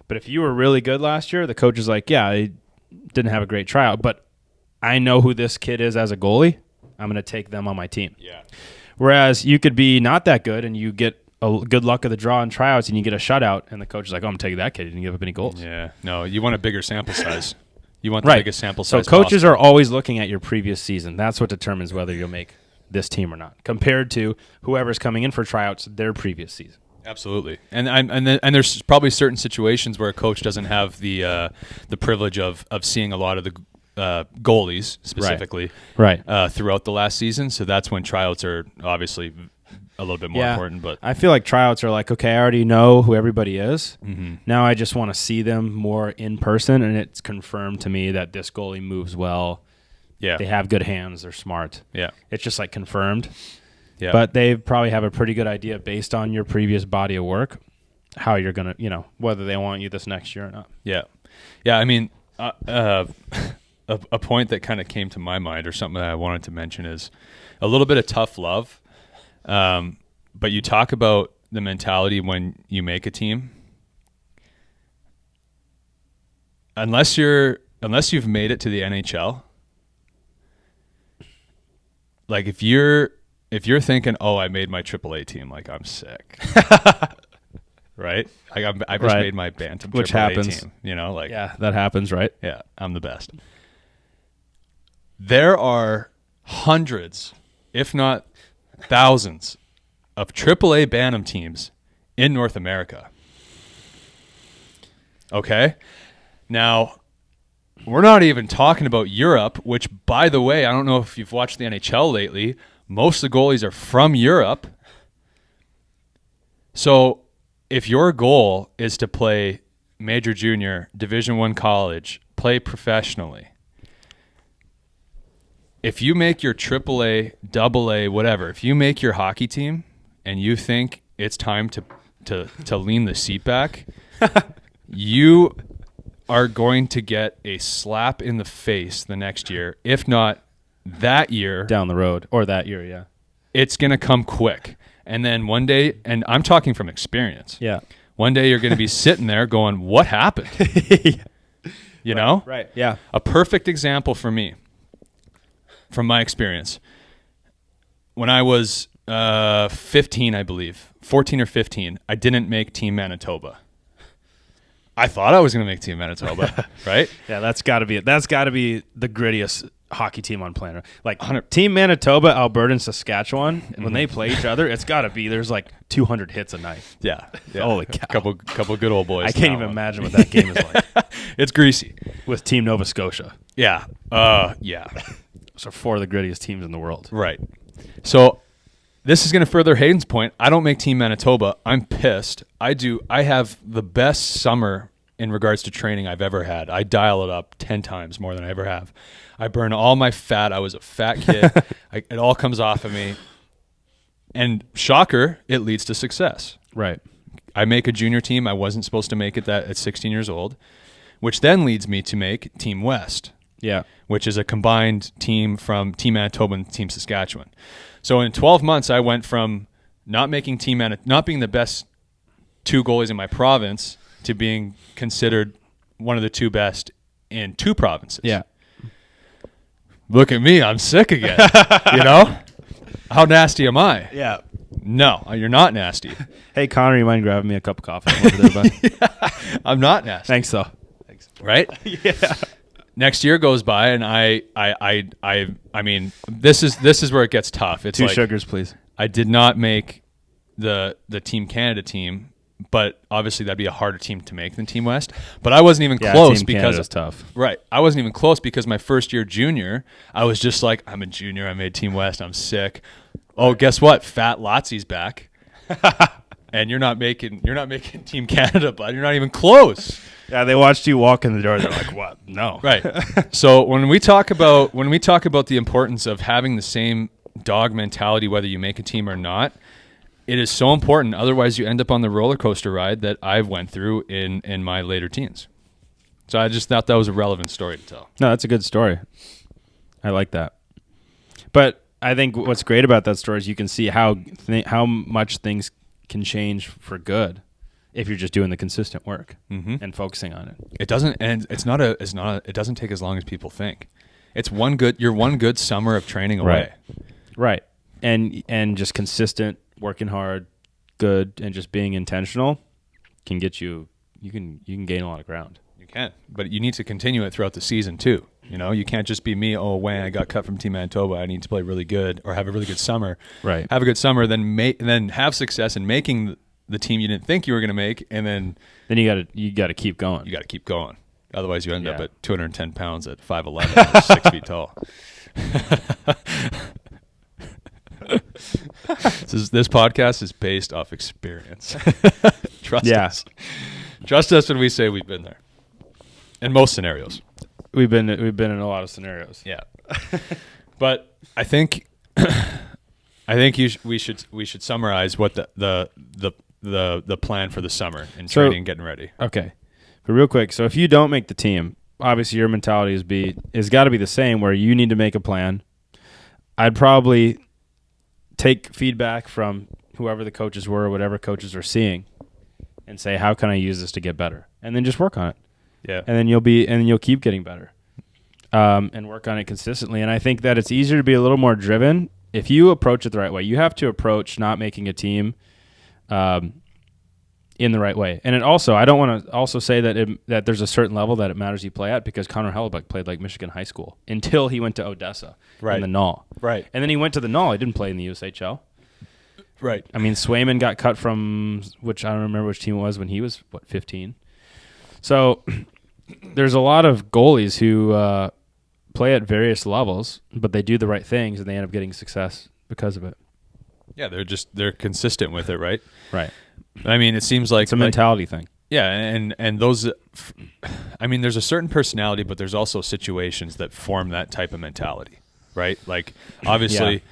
But if you were really good last year, the coach is like, yeah, I didn't have a great tryout, but I know who this kid is as a goalie. I'm going to take them on my team. Yeah. Whereas you could be not that good and you get a good luck of the draw in tryouts and you get a shutout and the coach is like, oh, I'm taking that kid. He didn't give up any goals. Yeah. No, you want a bigger sample size. You want the Right. biggest sample So size coaches possible. are always looking at your previous season. That's what determines whether you'll make this team or not, compared to whoever's coming in for tryouts their previous season. Absolutely, and there's probably certain situations where a coach doesn't have the privilege of seeing a lot of the goalies specifically Right. Throughout the last season. So that's when tryouts are obviously a little bit more important. But I feel like tryouts are like, okay, I already know who everybody is. Mm-hmm. Now I just want to see them more in person, and it's confirmed to me that this goalie moves well. Yeah. They have good hands. They're smart. Yeah. It's just like confirmed. Yeah. But they probably have a pretty good idea based on your previous body of work how you're going to, whether they want you this next year or not. Yeah. Yeah. I mean, a point that kind of came to my mind or something that I wanted to mention is a little bit of tough love. But you talk about the mentality when you make a team. Unless you've made it to the NHL, like if you're thinking, oh, I made my AAA team, like I'm sick, right? Like I just made my Bantam Which AAA happens. team, like Yeah, that happens, right? yeah, I'm the best. There are hundreds, if not thousands, of AAA Bantam teams in North America. Okay? Now, we're not even talking about Europe, which, by the way, I don't know if you've watched the NHL lately. Most of the goalies are from Europe. So if your goal is to play major junior, Division I college, play professionally, if you make your AAA, AA, whatever, if you make your hockey team and you think it's time to lean the seat back, you are going to get a slap in the face the next year. If not that year, Down the road, or that year, yeah. it's going to come quick. And then one day, and I'm talking from experience, Yeah. one day you're going to be sitting there going, what happened? You know? Right, yeah. A perfect example for me, from my experience, when I was 15, I believe, 14 or 15, I didn't make Team Manitoba. I thought I was going to make Team Manitoba, right? Yeah, that's got to be the grittiest hockey team on planet. Like Team Manitoba, Alberta, and Saskatchewan, when they play each other, it's got to be there's like 200 hits a night. Yeah. Holy cow. Couple good old boys. I can't even imagine what that game is like. It's greasy. With Team Nova Scotia. Yeah. Yeah. So 4 of the grittiest teams in the world. Right. So this is going to further Hayden's point. I don't make Team Manitoba. I'm pissed. I have the best summer in regards to training I've ever had. I dial it up 10 times more than I ever have. I burn all my fat. I was a fat kid. It all comes off of me. And shocker, it leads to success. Right. I make a junior team. I wasn't supposed to make it that at 16 years old, which then leads me to make Team West. Yeah. Which is a combined team from Team Manitoba and Team Saskatchewan. So in 12 months, I went from not being the best 2 goalies in my province to being considered one of the 2 best in 2 provinces. Yeah. Look at me, I'm sick again. How nasty am I? Yeah. No, you're not nasty. Hey, Connor, you mind grabbing me a cup of coffee over there, bud? Yeah, I'm not nasty. Thanks, though. Thanks. Right? Yeah. Next year goes by, and I mean, this is where it gets tough. It's 2 like, sugars, please. I did not make the Team Canada team, but obviously that'd be a harder team to make than Team West. But I wasn't even close Team because Canada's tough. Right, I wasn't even close because my first year junior, I was just like, I'm a junior. I made Team West. I'm sick. Oh, guess what? Fat Lotsy's back, and you're not making Team Canada, bud. You're not even close. Yeah, they watched you walk in the door. They're like, "What? No." Right. So when we talk about the importance of having the same dog mentality, whether you make a team or not, it is so important. Otherwise, you end up on the roller coaster ride that I've went through in my later teens. So I just thought that was a relevant story to tell. No, that's a good story. I like that. But I think what's great about that story is you can see how much things can change for good if you're just doing the consistent work and focusing on it. It doesn't, and it doesn't take as long as people think. It's you're one good summer of training away. Right. And just consistent, working hard, good, and just being intentional can get you can gain a lot of ground. You can, but you need to continue it throughout the season too. You can't just be me. Oh, Wayne, I got cut from Team Manitoba. I need to play really good or have a really good summer. Right. Have a good summer, then have success in making the team you didn't think you were going to make, and then you got to keep going. You got to keep going. Otherwise, you end up at 210 pounds at 5'11", or 6 feet tall. This podcast is based off experience. Trust us. Trust us when we say we've been there. In most scenarios. we've been in a lot of scenarios. Yeah. But I think we should summarize what the plan for the summer and training and getting ready. Okay. But real quick, so if you don't make the team, obviously your mentality is got to be the same where you need to make a plan. I'd probably take feedback from whoever the coaches were or whatever coaches are seeing and say, how can I use this to get better? And then just work on it. Yeah. And then you'll keep getting better. And work on it consistently. And I think that it's easier to be a little more driven if you approach it the right way. You have to approach not making a team in the right way. And it also, I don't want to also say that there's a certain level that it matters you play at, because Connor Hellebuck played like Michigan high school until he went to Odessa in the Null. Right. And then he went to the Null. He didn't play in the USHL. Right. I mean, Swayman got cut from, which I don't remember which team it was when he was, 15? So there's a lot of goalies who play at various levels, but they do the right things and they end up getting success because of it. Yeah, they're consistent with it, right? Right. I mean, it seems like it's a mentality thing. Yeah, and those, I mean, there's a certain personality, but there's also situations that form that type of mentality, right? Like, obviously,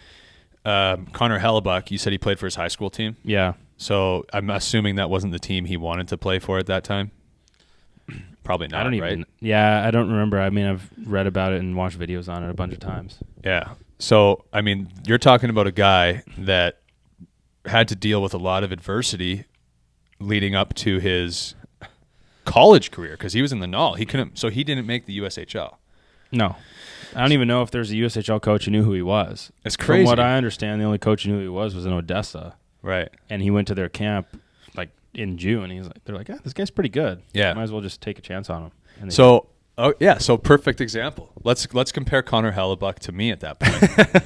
Connor Hellebuck, you said he played for his high school team? Yeah. So I'm assuming that wasn't the team he wanted to play for at that time? Probably not, right? Yeah, I don't remember. I mean, I've read about it and watched videos on it a bunch of times. Yeah. So, I mean, you're talking about a guy that had to deal with a lot of adversity leading up to his college career because he was in the Null. He didn't make the USHL. No. I don't even know if there's a USHL coach who knew who he was. It's crazy. From what I understand, the only coach who knew who he was in Odessa. Right. And he went to their camp like in June. They're like, this guy's pretty good. Yeah. Might as well just take a chance on him. So perfect example. Let's compare Connor Hellebuck to me at that point,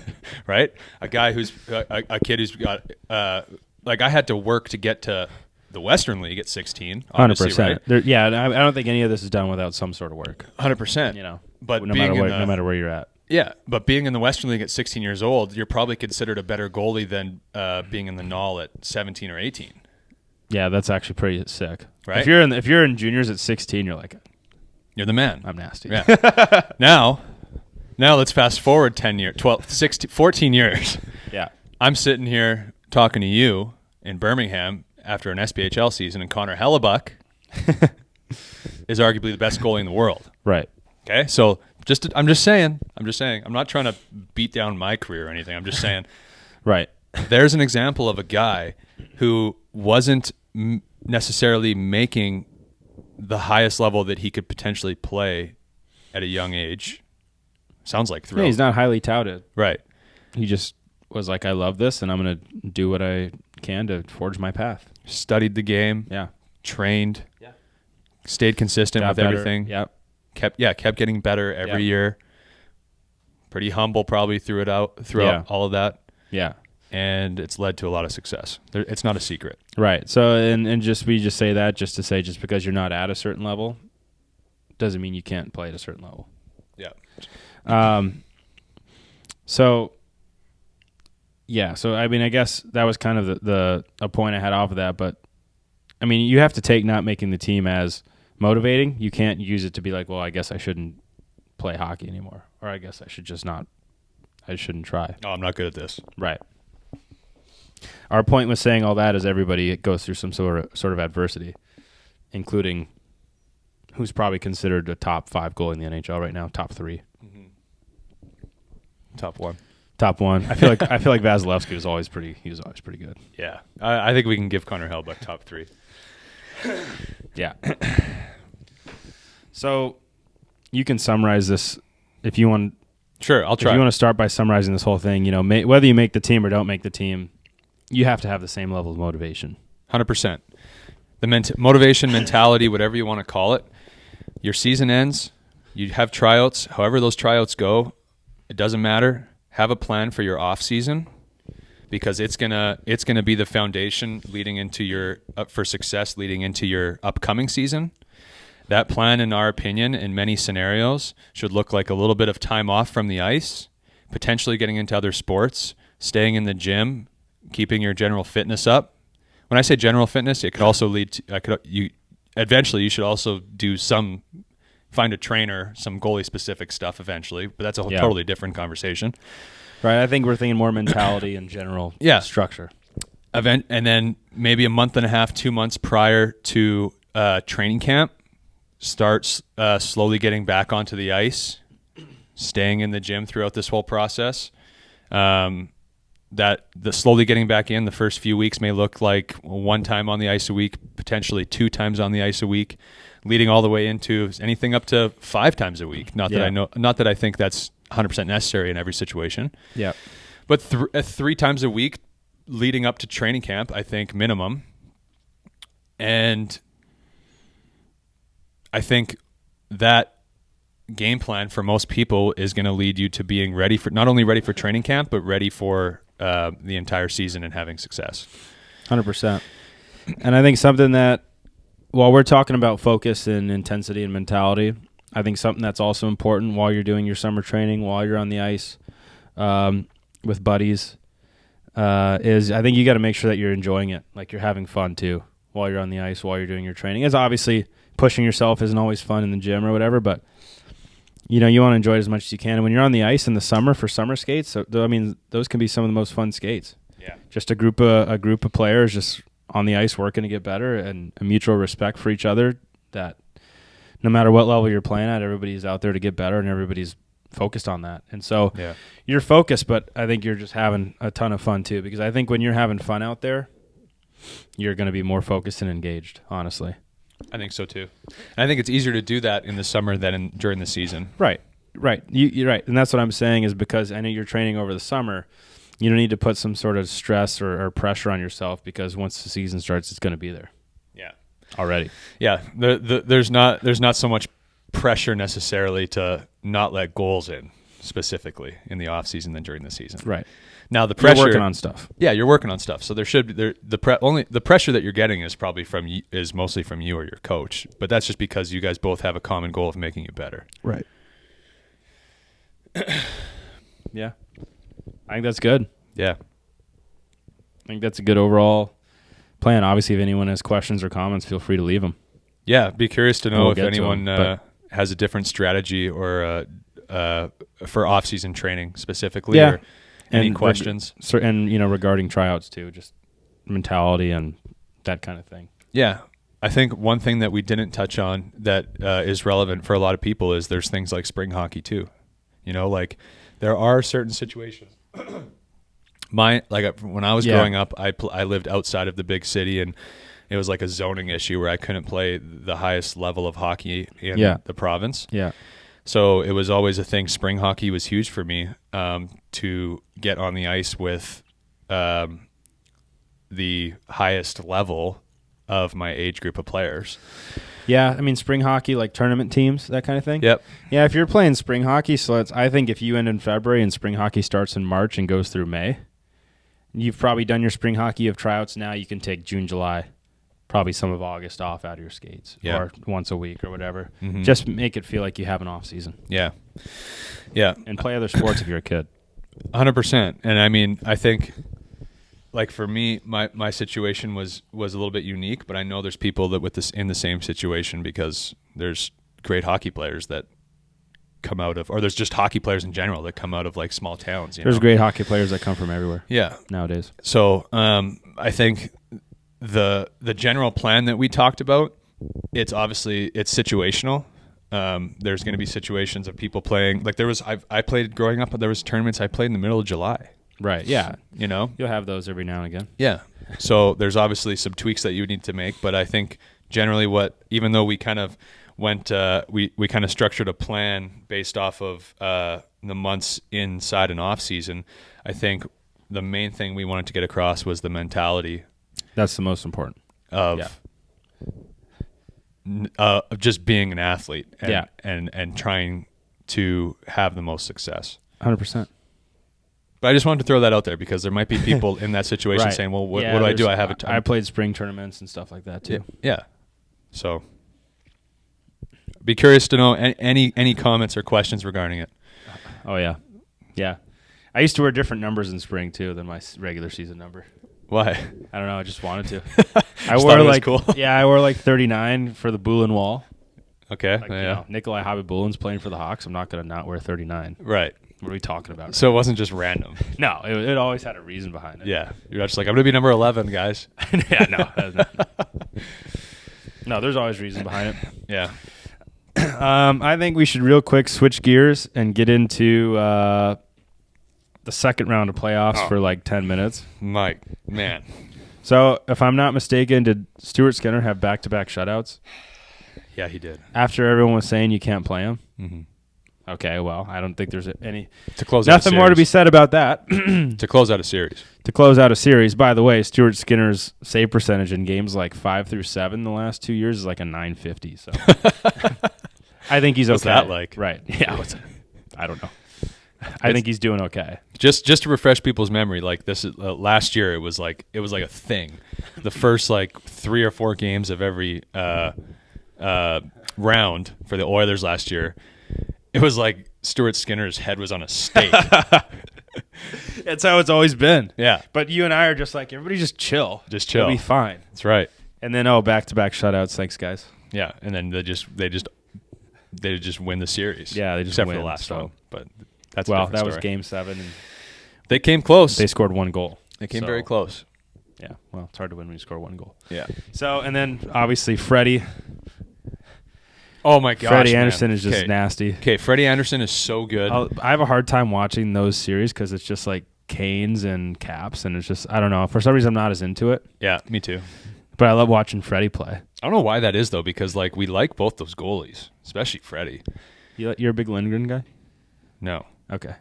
right? A guy who's a kid who's got like I had to work to get to the Western League at 16. 100%. Right? Yeah, I don't think any of this is done without some sort of work. 100%. You know, but no matter where you're at. Yeah, but being in the Western League at 16 years old, you're probably considered a better goalie than being in the Null at 17 or 18. Yeah, that's actually pretty sick. Right? If you're in juniors at 16, you're like, you're the man. I'm nasty. Yeah. Now let's fast forward 10 years, 12, 16, 14 years. Yeah. I'm sitting here talking to you in Birmingham after an SPHL season, and Connor Hellebuck is arguably the best goalie in the world. Right. Okay? So I'm just saying. I'm not trying to beat down my career or anything. I'm just saying. Right. There's an example of a guy who wasn't necessarily making the highest level that he could potentially play at a young age. Sounds like throughout. Yeah, he's not highly touted. Right. He just was like, I love this, and I'm going to do what I can to forge my path. Studied the game. Yeah. Trained. Yeah. Stayed consistent with everything. Yep. Kept getting better every year. Pretty humble probably throughout all of that. Yeah. And it's led to a lot of success. It's not a secret. Right. So, and we just say that just to say just because you're not at a certain level doesn't mean you can't play at a certain level. Yeah. So, I mean, I guess that was kind of a point I had off of that. But, I mean, you have to take not making the team as motivating. You can't use it to be like, well, I guess I shouldn't play hockey anymore. Or I guess I shouldn't try. Oh, I'm not good at this. Right. Our point with saying all that is everybody goes through some sort of adversity, including who's probably considered a top 5 goalie in the NHL right now, top 3. Mm-hmm. Top 1. Top 1. I feel like Vasilevsky was always pretty good. Yeah. I think we can give Connor Hellebuck top 3. Yeah. So you can summarize this if you want. Sure, I'll try. If you want to start by summarizing this whole thing, whether you make the team or don't make the team, you have to have the same level of motivation. 100%. The motivation, mentality, whatever you want to call it. Your season ends. You have tryouts. However those tryouts go, it doesn't matter. Have a plan for your off season because it's gonna be the foundation leading into for success leading into your upcoming season. That plan, in our opinion, in many scenarios, should look like a little bit of time off from the ice, potentially getting into other sports, staying in the gym, keeping your general fitness up. When I say general fitness, it could also lead to eventually you should also do some find a trainer, some goalie specific stuff eventually, but that's a totally different conversation. Right. I think we're thinking more mentality and general structure. And then maybe a month and a half, 2 months prior to training camp, starts slowly getting back onto the ice, staying in the gym throughout this whole process. That the slowly getting back in the first few weeks may look like 1 time on the ice a week, potentially 2 times on the ice a week, leading all the way into anything up to 5 times a week. Not that I think that's 100% necessary in every situation. Yeah. But 3 times a week leading up to training camp, I think minimum. And I think that game plan for most people is going to lead you to being ready for not only ready for training camp, but ready for the entire season and having success. 100%. And I think something that, while we're talking about focus and intensity and mentality, I think something that's also important while you're doing your summer training, while you're on the ice with buddies, is I think you got to make sure that you're enjoying it, like you're having fun too while you're on the ice, while you're doing your training. As obviously pushing yourself isn't always fun in the gym or whatever, but you want to enjoy it as much as you can. And when you're on the ice in the summer for summer skates, those can be some of the most fun skates. Yeah, just a group of players just on the ice working to get better, and a mutual respect for each other. That no matter what level you're playing at, everybody's out there to get better, and everybody's focused on that. And so you're focused, but I think you're just having a ton of fun too. Because I think when you're having fun out there, you're going to be more focused and engaged. Honestly. I think so too. And I think it's easier to do that in the summer than during the season. Right. You're right. And that's what I'm saying is because I know you're training over the summer, you don't need to put some sort of stress or pressure on yourself because once the season starts, it's going to be there. Yeah. Already. Yeah. There's not so much pressure necessarily to not let goals in specifically in the off season than during the season. Right. Now the pressure, you're working on stuff. Yeah, you're working on stuff. So there should be the pressure that you're getting is probably mostly from you or your coach, but that's just because you guys both have a common goal of making you better. Right. Yeah. I think that's good. Yeah. I think that's a good overall plan. Obviously, if anyone has questions or comments, feel free to leave them. Yeah, be curious to know if anyone has a different strategy or for off-season training specifically. Yeah. Or any questions? And regarding tryouts too, just mentality and that kind of thing. Yeah. I think one thing that we didn't touch on that is relevant for a lot of people is there's things like spring hockey too. Like there are certain situations. When I was growing up, I lived outside of the big city, and it was like a zoning issue where I couldn't play the highest level of hockey in the province. Yeah. So it was always a thing. Spring hockey was huge for me to get on the ice with the highest level of my age group of players. Yeah, spring hockey, like tournament teams, that kind of thing. Yep. Yeah, if you're playing spring hockey, I think if you end in February and spring hockey starts in March and goes through May, you've probably done your spring hockey of tryouts. Now you can take June, July, probably some of August off out of your skates or once a week or whatever. Mm-hmm. Just make it feel like you have an off season. Yeah. Yeah. And play other sports if you're a kid. 100%. And I think like for me, my situation was a little bit unique, but I know there's people that with this in the same situation because there's great hockey players that come out of, or there's just hockey players in general that come out of like small towns. There's great hockey players that come from everywhere. Yeah. Nowadays. So I think the general plan that we talked about, it's situational. There's going to be situations of people playing like I played growing up, but there was tournaments I played in the middle of July. Right. Yeah. You'll have those every now and again. Yeah. So there's obviously some tweaks that you need to make, but I think generally even though we kind of went, we kind of structured a plan based off of the months inside and off season, I think the main thing we wanted to get across was the mentality. That's the most important. Of just being an athlete and trying to have the most success. 100%. But I just wanted to throw that out there because there might be people in that situation saying, well, what do I do? I have a I played spring tournaments and stuff like that too. Yeah. So be curious to know any comments or questions regarding it. Oh, yeah. Yeah. I used to wear different numbers in spring too than my regular season number. Why? I don't know. I just wanted to. I wore like cool. Yeah, I wore like 39 for the Boulin Wall. Okay. Like, Nikolai Habibulin's playing for the Hawks. I'm not going to not wear 39. Right. What are we talking about? So it wasn't just random. No, it always had a reason behind it. Yeah. You're not just like, I'm going to be number 11, guys. Yeah, no. No, there's always reason behind it. Yeah. I think we should real quick switch gears and get into the second round of playoffs for like 10 minutes. Mike, man. So, if I'm not mistaken, did Stuart Skinner have back-to-back shutouts? Yeah, he did. After everyone was saying you can't play him? Mm-hmm. Okay, well, I don't think there's any... To close out a series. Nothing more to be said about that. To close out a series. To close out a series. By the way, Stuart Skinner's save percentage in games like 5 through 7 the last 2 years is like a 950. So I think he's okay. What's that like? Right. Yeah. I don't know. I think he's doing okay. Just to refresh people's memory, like this last year, it was like a thing. The first like 3 or 4 games of every round for the Oilers last year, it was like Stuart Skinner's head was on a stake. That's how it's always been. Yeah. But you and I are just like, everybody just chill. Just chill. It'll be fine. That's right. And then, back-to-back shutouts. Thanks, guys. Yeah. And then they just win the series. Yeah, they just except win, for the last so. one. But that's that was game 7. And they came close. they scored 1 goal. They came very close. Yeah. Well, it's hard to win when you score 1 goal. Yeah. So, and then, obviously, Freddie. Oh, my gosh, Freddie Anderson is just nasty. Okay, Freddie Anderson is so good. I have a hard time watching those series because it's just like Canes and Caps, and it's just, I don't know. For some reason, I'm not as into it. Yeah, me too. But I love watching Freddie play. I don't know why that is, though, because like we like both those goalies, especially Freddie. You're a big Lindgren guy? No. Okay.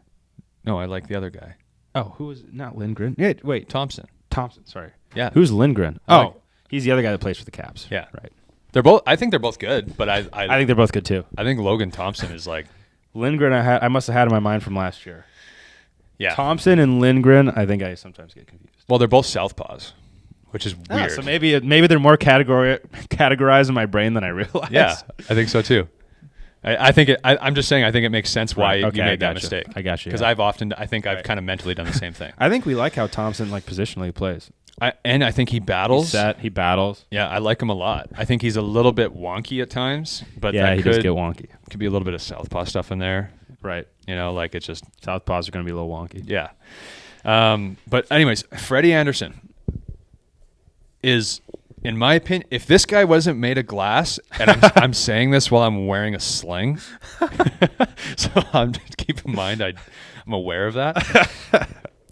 No, I like the other guy. Oh, who is not Lindgren? Yeah, wait. Thompson, sorry. Yeah. Who's Lindgren? He's the other guy that plays for the Caps. Yeah. Right. I think they're both good, but I think they're both good too. I think Logan Thompson is like Lindgren. I must have had in my mind from last year. Yeah. Thompson and Lindgren. I think I sometimes get confused. Well, they're both southpaws, which is weird. So maybe they're more categorized in my brain than I realize. Yeah, I think so too. I'm just saying. I think it makes sense why you made that mistake. I got you. Because I've kind of mentally done the same thing. I think we like how Thompson positionally plays. I think he battles. He battles. Yeah, I like him a lot. I think he's a little bit wonky at times, but he does get wonky. Could be a little bit of southpaw stuff in there. Right. Like it's just southpaws are going to be a little wonky. Yeah. But anyways, Freddie Anderson is, in my opinion, if this guy wasn't made of glass, and I'm saying this while I'm wearing a sling, so keep in mind I'm aware of that.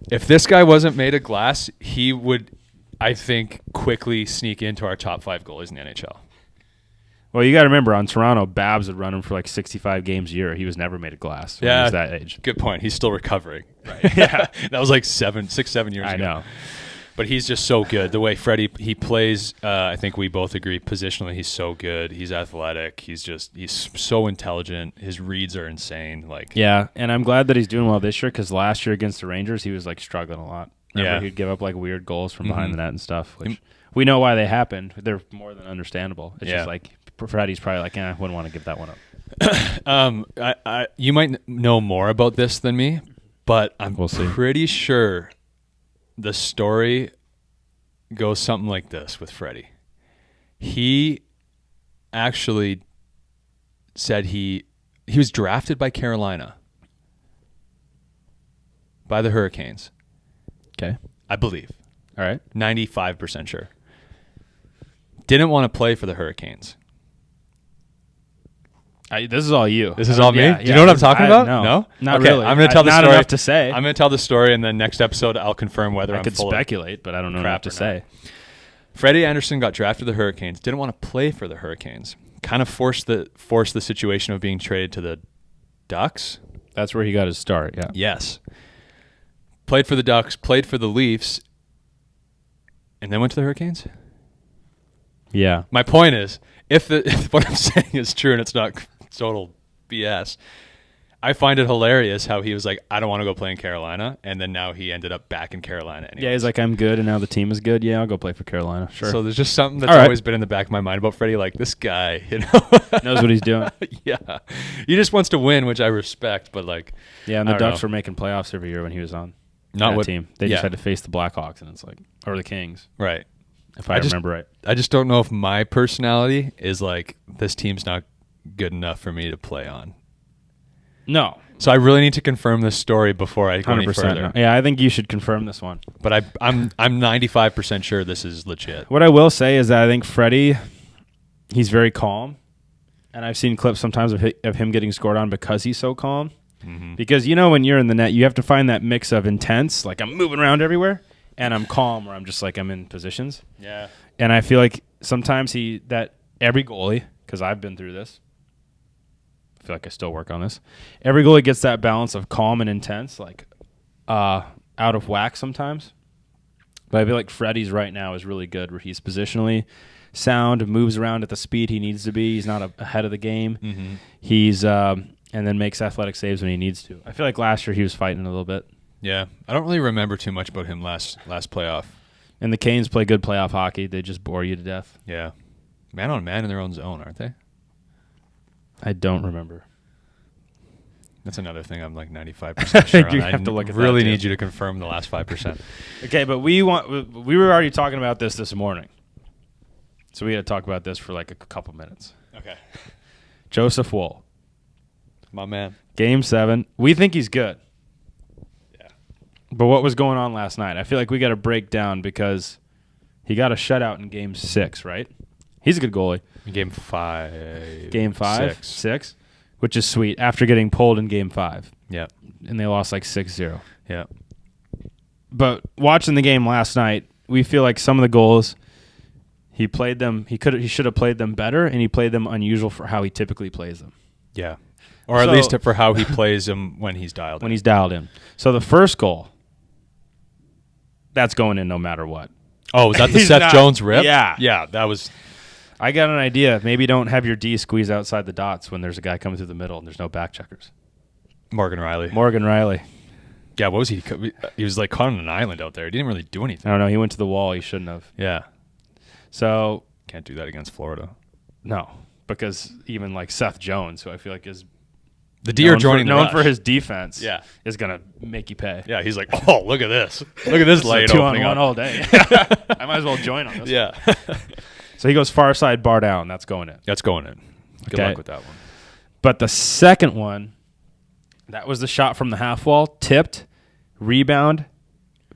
If this guy wasn't made of glass, he would, I think, quickly sneak into our top 5 goalies in the NHL. Well, you got to remember, on Toronto, Babs would run him for 65 games a year. He was never made of glass when he was that age. Good point. He's still recovering. Right. Yeah. That was 7 years ago. I know. But he's just so good. The way Freddie, he plays, I think we both agree, positionally, he's so good. He's athletic. He's so intelligent. His reads are insane. Yeah, and I'm glad that he's doing well this year because last year against the Rangers, he was struggling a lot. Remember, he'd give up weird goals from behind the net and stuff, which we know why they happened. They're more than understandable. It's just Freddie's probably I wouldn't want to give that one up. You might know more about this than me, but I'm pretty sure the story goes something like this with Freddie. He actually said he was drafted by Carolina, by the Hurricanes. Okay. I believe. All right. 95% sure. Didn't want to play for the Hurricanes. This is all you. This is all me? Yeah, Do you know what I'm talking about? No? Not okay, really. I'm going to tell the story. Not enough to say. I'm going to tell the story, and then next episode I'll confirm whether I could speculate, but I don't know enough to say. Freddie Anderson got drafted to the Hurricanes. Didn't want to play for the Hurricanes. Kind of forced the situation of being traded to the Ducks. That's where he got his start, yeah. Yes. Played for the Ducks, played for the Leafs, and then went to the Hurricanes? Yeah. My point is, if what I'm saying is true and it's not total BS, I find it hilarious how he was I don't want to go play in Carolina, and then now he ended up back in Carolina anyways. Yeah, he's I'm good, and now the team is good. Yeah, I'll go play for Carolina. Sure. So there's just something that's always been in the back of my mind about Freddie, this guy, knows what he's doing. Yeah. He just wants to win, which I respect, but yeah, and the Ducks were making playoffs every year when he was on that team. They just had to face the Blackhawks, and it's or the Kings. Right. If I remember right. I just don't know if my personality is this team's not good enough for me to play on. No. So I really need to confirm this story before I go any further. No. Yeah, I think you should confirm this one. But I'm 95% sure this is legit. What I will say is that I think Freddie, he's very calm. And I've seen clips sometimes of him getting scored on because he's so calm. Mm-hmm. Because, you know, when you're in the net, you have to find that mix of intense, like I'm moving around everywhere, and I'm calm, where I'm just like I'm in positions. Yeah. And I feel like sometimes every goalie, because I've been through this, I feel like I still work on this. Every goalie gets that balance of calm and intense, like out of whack sometimes. But I feel like Freddie's right now is really good, where he's positionally sound, moves around at the speed he needs to be. He's not ahead of the game. Mm-hmm. He's and then makes athletic saves when he needs to. I feel like last year he was fighting a little bit. Yeah, I don't really remember too much about him last playoff. And the Canes play good playoff hockey. They just bore you to death. Yeah, man on man in their own zone, aren't they? I don't remember. That's another thing I'm like 95% sure on. You have to look at that, really too. need you to confirm the last 5%. Okay, but we were already talking about this morning. So we had to talk about this for like a couple minutes. Okay. Joseph Woll. My man. Game 7. We think he's good. Yeah. But what was going on last night? I feel like we got to break down because he got a shutout in Game 6, right? He's a good goalie. Game 5. Game 5? 6. 6? Which is sweet after getting pulled in Game 5. Yeah. And they lost like 6-0. Yeah. But watching the game last night, we feel like some of the goals he played them. He should have played them better, and he played them unusual for how he typically plays them. Yeah. Or at least for how he plays them when he's dialed in. When he's dialed in. So the first goal, that's going in no matter what. Oh, was that the Seth Jones rip? Yeah. Yeah, that was... I got an idea. Maybe don't have your D squeeze outside the dots when there's a guy coming through the middle and there's no back checkers. Morgan Riley. Yeah, what was he? He was like caught on an island out there. He didn't really do anything. I don't know. He went to the wall. He shouldn't have. Yeah. So. Can't do that against Florida. No, because even like Seth Jones, who I feel like is the D are joining the known rush. for his defense, yeah, is going to make you pay. Yeah, he's like, oh, look at this. Look at this late opening 2-on-1 up. all day. I might as well join on this. Yeah. So he goes far side, bar down. That's going in. That's going in. Good luck with that one. But the second one, that was the shot from the half wall, tipped, rebound,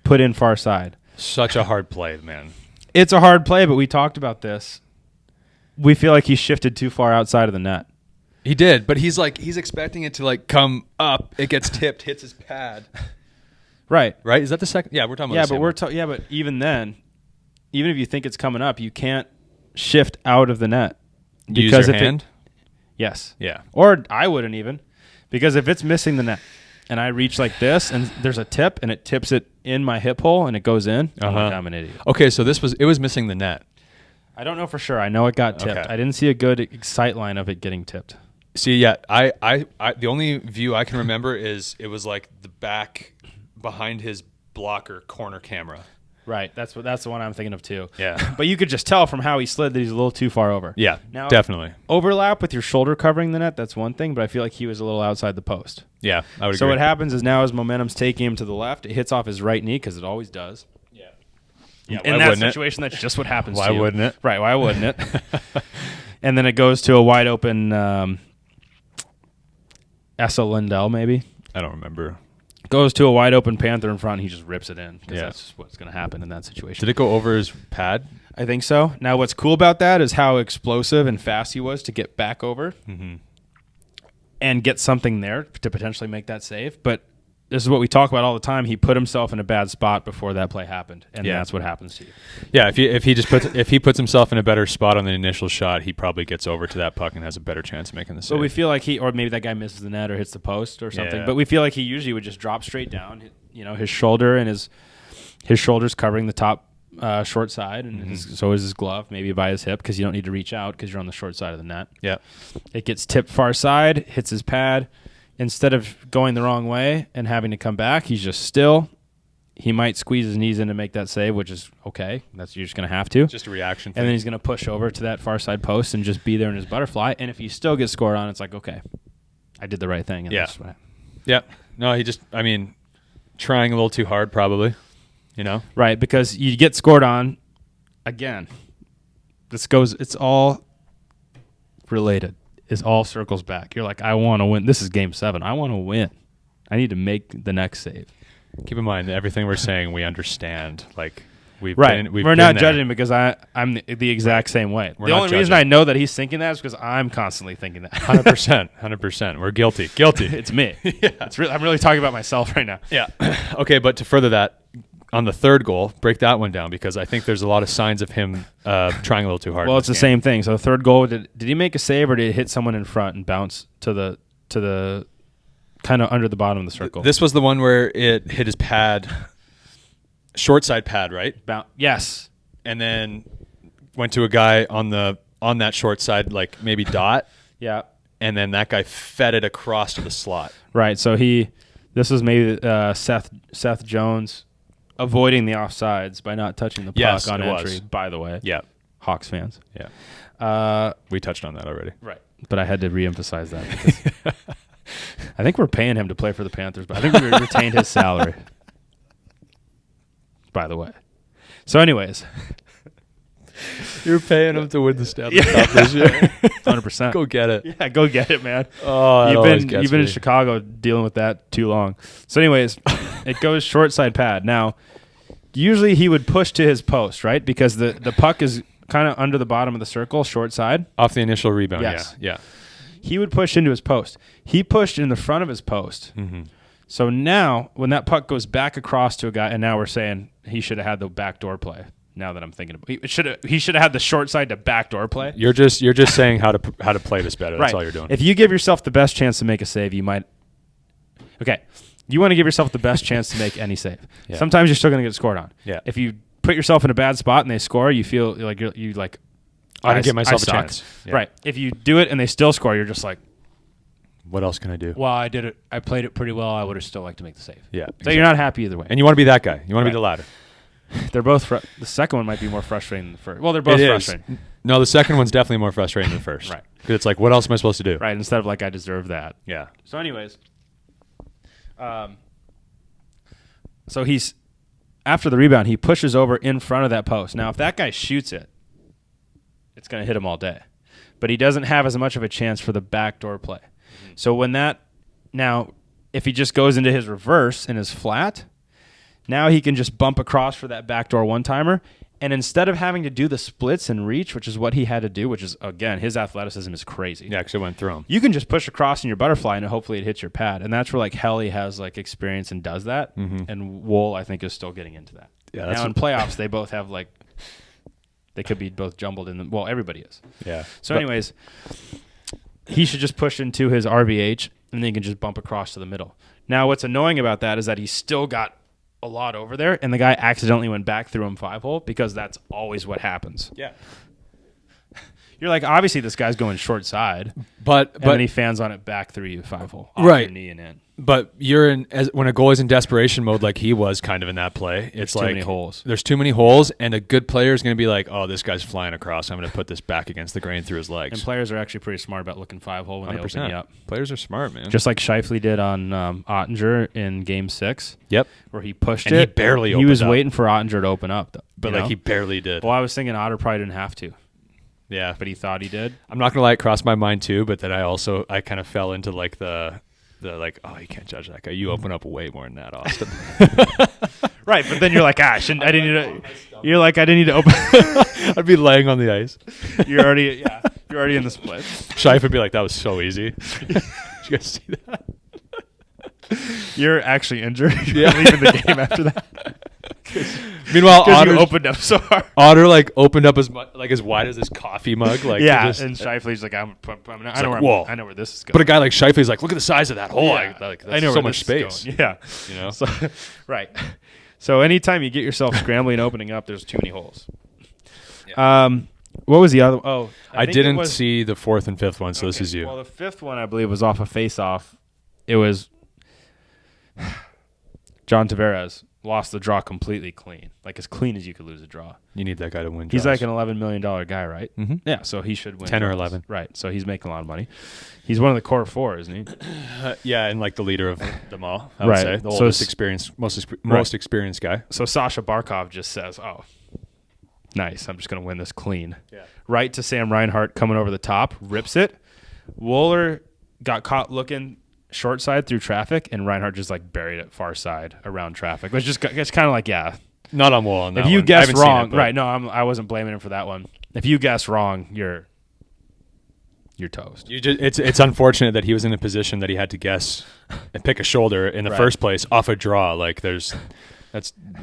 put in far side. Such a hard play, man. It's a hard play, but we talked about this. We feel like he shifted too far outside of the net. He did, but he's expecting it to like come up. It gets tipped, hits his pad. Right. Right? Is that the second? Yeah, we're talking about the same one. But even then, even if you think it's coming up, you can't shift out of the net. Use your hand? Yes. Yeah. Or I wouldn't even, because if it's missing the net and I reach like this and there's a tip and it tips it in my hip hole and it goes in, I'm an idiot. Okay, so it was missing the net. I don't know for sure. I know it got tipped. Okay. I didn't see a good sight line of it getting tipped. See, yeah, I the only view I can remember is it was like the back behind his blocker corner camera. Right. That's the one I'm thinking of too. Yeah. But you could just tell from how he slid that he's a little too far over. Yeah. Now, definitely. Overlap with your shoulder covering the net, that's one thing, but I feel like he was a little outside the post. Yeah, I would agree. So what happens is now his momentum's taking him to the left. It hits off his right knee because it always does. Yeah. Yeah. In that situation, that's just what happens Why to you. wouldn't it? Right. Why wouldn't it? And then it goes to a wide open Essa Lindell, maybe. I don't remember. Goes to a wide open Panther in front. And he just rips it in because Yeah. that's just what's going to happen in that situation. Did it go over his pad? I think so. Now, what's cool about that is how explosive and fast he was to get back over and get something there to potentially make that save. But this is what we talk about all the time. He put himself in a bad spot before that play happened, and that's what happens to you. Yeah, if he puts himself in a better spot on the initial shot, he probably gets over to that puck and has a better chance of making the save. But we feel like or maybe that guy misses the net or hits the post or something. Yeah. But we feel like he usually would just drop straight down. You know, his shoulder and his shoulder's covering the top short side, and so is his glove, maybe by his hip, because you don't need to reach out because you're on the short side of the net. Yeah, it gets tipped far side, hits his pad. Instead of going the wrong way and having to come back, he's just still. He might squeeze his knees in to make that save, which is okay. You're just going to have to. Just a reaction thing. And then he's going to push over to that far side post and just be there in his butterfly. And if he still gets scored on, it's like, okay, I did the right thing. And that's what happened. Yeah. No, trying a little too hard probably, Right, because you get scored on, again, it's all related. is all circles back. You're like, I want to win. This is game 7. I want to win. I need to make the next save. Keep in mind, everything we're saying, we understand. Like, we're not judging because I'm the exact same way. The only reason I know that he's thinking that is because I'm constantly thinking that. 100%. We're guilty. It's me. Yeah. I'm really talking about myself right now. Yeah. Okay, but to further that, on the third goal, break that one down because I think there's a lot of signs of him trying a little too hard. Well, it's the same thing. So the third goal, did he make a save or did it hit someone in front and bounce to the kind of under the bottom of the circle? This was the one where it hit his pad, short side pad, right? Yes. And then went to a guy on that short side, like maybe dot. Yeah. And then that guy fed it across to the slot. Right. So this was maybe Seth Jones avoiding the offsides by not touching the puck on entry, by the way. Yeah. Hawks fans. Yeah. We touched on that already. Right. But I had to reemphasize that because I think we're paying him to play for the Panthers, but I think we retained his salary, by the way. So anyways. You're paying him to win the Stanley Cup this year. 100%. Go get it. Yeah, go get it, man. Oh, you've been in Chicago dealing with that too long. So anyways, it goes short side pad. Now, usually he would push to his post, right? Because the puck is kind of under the bottom of the circle, short side. Off the initial rebound, yes. Yeah. He would push into his post. He pushed in the front of his post. Mm-hmm. So now, when that puck goes back across to a guy, and now we're saying he should have had the backdoor play. Now that I'm thinking about it, he should have had the short side to backdoor play. You're just saying how to play this better. That's right. all you're doing. If you give yourself the best chance to make a save, you might. Okay, you want to give yourself the best chance to make any save. Yeah. Sometimes you're still going to get scored on. Yeah. If you put yourself in a bad spot and they score, you feel like you like. I didn't give myself a suck. chance. Yeah. Right. If you do it and they still score, you're just like. What else can I do? Well, I did it. I played it pretty well. I would have still liked to make the save. Yeah. So exactly. you're not happy either way. And you want to be that guy. You want to be the latter. They're both the second one might be more frustrating than the first. Well, they're both frustrating. No, the second one's definitely more frustrating than the first. Right. Because it's like, what else am I supposed to do? Right. Instead of like, I deserve that. Yeah. So anyways, so he's after the rebound, he pushes over in front of that post. Now, if that guy shoots it, it's going to hit him all day. But he doesn't have as much of a chance for the backdoor play. Mm-hmm. So if he just goes into his reverse and is flat, now he can just bump across for that backdoor one-timer. And instead of having to do the splits and reach, which is what he had to do, which is, again, his athleticism is crazy. Yeah, because it went through him. You can just push across in your butterfly and hopefully it hits your pad. And that's where like Helly has like experience and does that. Mm-hmm. And Wool, I think, is still getting into that. Yeah, now in playoffs, they both have like, they could be both jumbled in them. Well, everybody is. Yeah. So anyways, he should just push into his RVH and then he can just bump across to the middle. Now, what's annoying about that is that he's still got a lot over there, and the guy accidentally went back through him 5-hole because that's always what happens. Yeah. You're like, obviously this guy's going short side, but then he fans on it back through you 5-hole, off right? Your knee and in. But when a goalie's in desperation mode like he was kind of in that play, it's too like many holes. There's too many holes, and a good player is going to be like, oh, this guy's flying across. I'm going to put this back against the grain through his legs. And players are actually pretty smart about looking 5-hole when 100%. They open you up. Players are smart, man. Just like Scheifele did on Ottinger in Game 6. Yep. Where he pushed and it. He barely He opened was up. waiting for Ottinger to open up, though. But like he barely did. Well, I was thinking Otter probably didn't have to. Yeah. But he thought he did. I'm not going to lie, it crossed my mind too, but then I kind of fell into like the like, oh, you can't judge that guy. You open up way more than that, Austin. Right, but then you're like, I didn't need to. You're like, I didn't need to open. I'd be laying on the ice. You're already in the split. Shife would be like, that was so easy. Did you guys see that? You're actually injured. You're Yeah. leaving the game after that. Meanwhile, Otter opened up so hard. Otter like opened up as wide as this coffee mug. Like yeah, and Scheifele's like, I know where this is going. But a guy like Scheifele's like, look at the size of that hole. Yeah. That's I know so where much this is space. going. Yeah, you know. So, right. So anytime you get yourself scrambling, opening up, there's too many holes. Yeah. What was the other? Oh, I didn't see the fourth and fifth one, so this is you. Well, the fifth one I believe was off a face-off. It was John Tavares lost the draw completely clean, like as clean as you could lose a draw. You need that guy to win. He's draws. like an $11 million guy, right? Mm-hmm. Yeah, so he should win 10 or draws. 11. Right, so he's making a lot of money. He's one of the core four, isn't he? Yeah, and like the leader of them all, I would say. The oldest experienced, most experienced guy. So Sasha Barkov just says, oh, nice, I'm just going to win this clean. Yeah. Right to Sam Reinhart coming over the top, rips it. Wooler got caught looking short side through traffic, and Reinhardt just like buried it far side around traffic. It's kind of like, yeah. Not on Wool on that If you one. I guess haven't seen wrong, it, but- right? No, I wasn't blaming him for that one. If you guess wrong, you're toast. It's unfortunate that he was in a position that he had to guess and pick a shoulder in the Right. first place off a draw. Like that's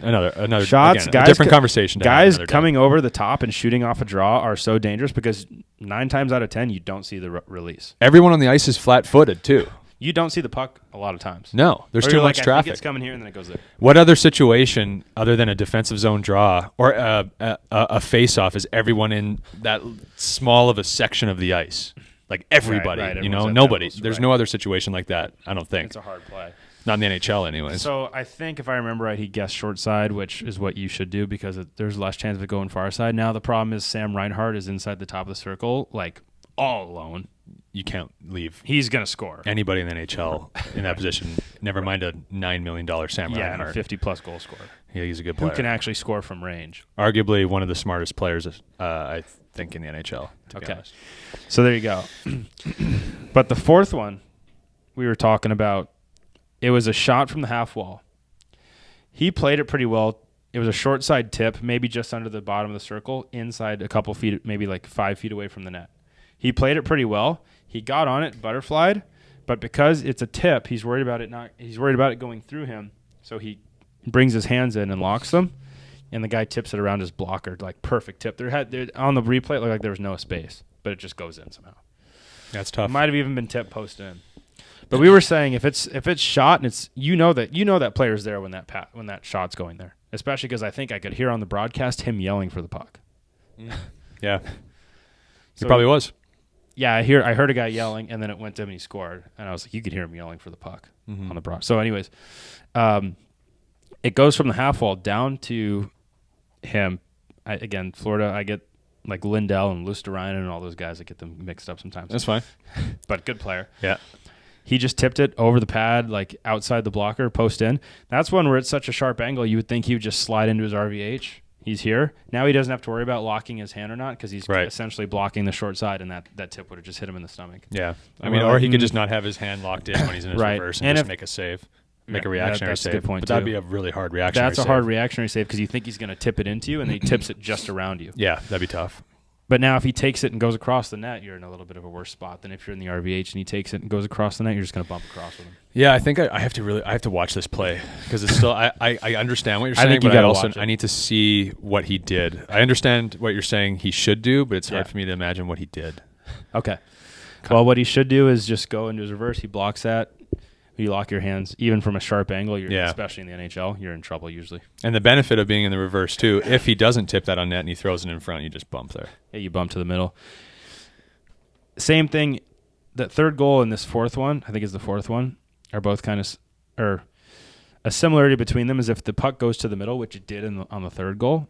another Shots, again, guys, a different conversation. To have Guys another day. coming over the top and shooting off a draw are so dangerous because 9 times out of 10 you don't see the release. Everyone on the ice is flat-footed too. You don't see the puck a lot of times. No, there's Or too you're much like, I traffic. think it's coming here and then it goes there. What other situation other than a defensive zone draw or a face-off is everyone in that small of a section of the ice? Like everybody, Right, you everyone's know, at nobody. levels, There's right. no other situation like that, I don't think. It's a hard play. Not in the NHL anyways. So I think if I remember right, he guessed short side, which is what you should do because there's less chance of it going far side. Now the problem is Sam Reinhart is inside the top of the circle, like all alone. You can't leave He's going to score. anybody in the NHL in that position, never mind a $9 million Sam Yeah, and a Reinhart. 50-plus goal scorer. Yeah, he's a good Who player. can actually score from range. Arguably one of the smartest players, I think, in the NHL. To be Okay. honest. So there you go. But the fourth one we were talking about, it was a shot from the half wall. He played it pretty well. It was a short side tip, maybe just under the bottom of the circle, inside a couple feet, maybe like 5 feet away from the net. He played it pretty well. He got on it, butterflied, but because it's a tip, he's worried about it going through him. So he brings his hands in and locks them, and the guy tips it around his blocker, like perfect tip. On the replay, it looked like there was no space, but it just goes in somehow. That's It tough. might have even been tip post in. But we were saying if it's shot and it's you know that player's there when that shot's going there, especially because I think I could hear on the broadcast him yelling for the puck. Yeah. So He probably was. Yeah, I heard a guy yelling, and then it went to him and he scored, and I was like, you could hear him yelling for the puck on the broad. So, anyways, it goes from the half wall down to him. Again, Florida, I get like Lindell and Luosterainen and all those guys. I get them mixed up sometimes. That's fine. But good player. Yeah. He just tipped it over the pad, like outside the blocker, post in. That's one where it's such a sharp angle, you would think he would just slide into his RVH. He's here. Now he doesn't have to worry about locking his hand or not because he's Right. essentially blocking the short side, and that tip would have just hit him in the stomach. Yeah. I And mean, we're or like, he could just not have his hand locked in when he's in his Right. reverse and, And just if- make a save. Make a Yeah, reactionary that's a save. good point, but that'd too. be a really hard reactionary That's a save. hard reactionary save because you think he's going to tip it into you, and then he tips it just around you. Yeah, that'd be tough. But now if he takes it and goes across the net, you're in a little bit of a worse spot than if you're in the RVH and he takes it and goes across the net, you're just going to bump across with him. Yeah, I think I have to watch this play because it's still I understand what you're saying, think you but I gotta also watch it. I need to see what he did. I understand what you're saying he should do, but it's hard Yeah. for me to imagine what he did. Okay. Well, what he should do is just go into his reverse. He blocks that. You lock your hands, even from a sharp angle, Yeah. especially in the NHL, you're in trouble usually. And the benefit of being in the reverse too, if he doesn't tip that on net and he throws it in front, you just bump there. Yeah, you bump to the middle. Same thing. That third goal and this fourth one, I think is the fourth one, are both kind of, or a similarity between them is if the puck goes to the middle, which it did on the third goal.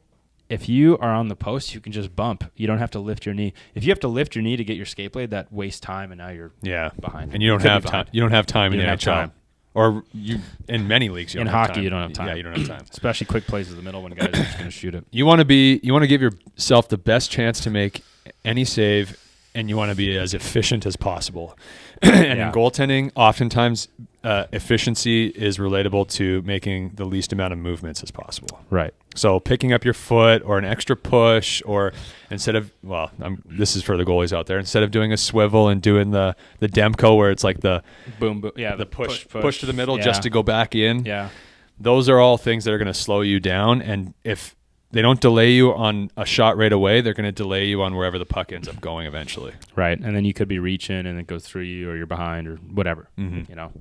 If you are on the post, you can just bump. You don't have to lift your knee. If you have to lift your knee to get your skate blade, that wastes time, and now you're behind. And you don't could be have time. behind. You don't have time You in the don't NHL. have time. Or you in many leagues. You In don't have hockey, time. you don't have time. Yeah, you don't have time. Especially quick plays in the middle when guys are just going to shoot it. You want to give yourself the best chance to make any save, and you want to be as efficient as possible. And Yeah. in goaltending, oftentimes efficiency is relatable to making the least amount of movements as possible. Right. So picking up your foot or an extra push, or instead of this is for the goalies out there. Instead of doing a swivel and doing the Demko where it's like the Boom, boom. Yeah, the push to the middle Yeah. just to go back in. Yeah. Those are all things that are going to slow you down, and if they don't delay you on a shot right away, they're going to delay you on wherever the puck ends up going eventually. Right. And then you could be reaching and it goes through you or you're behind or whatever, you know.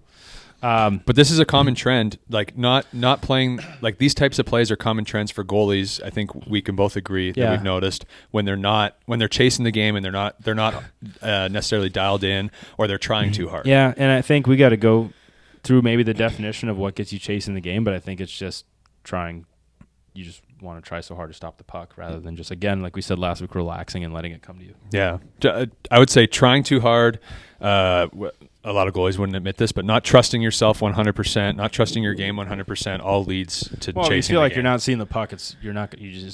But this is a common trend, like not playing, like these types of plays are common trends for goalies. I think we can both agree that we've noticed when they're chasing the game and they're not necessarily dialed in, or they're trying too hard. Yeah, and I think we got to go through maybe the definition of what gets you chasing the game, but I think it's just trying. You just want to try so hard to stop the puck rather than just, again, like we said last week, relaxing and letting it come to you. Yeah. I would say trying too hard, a lot of goalies wouldn't admit this, but not trusting yourself 100%, not trusting your game 100%, all leads to Well, chasing. you feel like the you're game. not seeing the puck. It's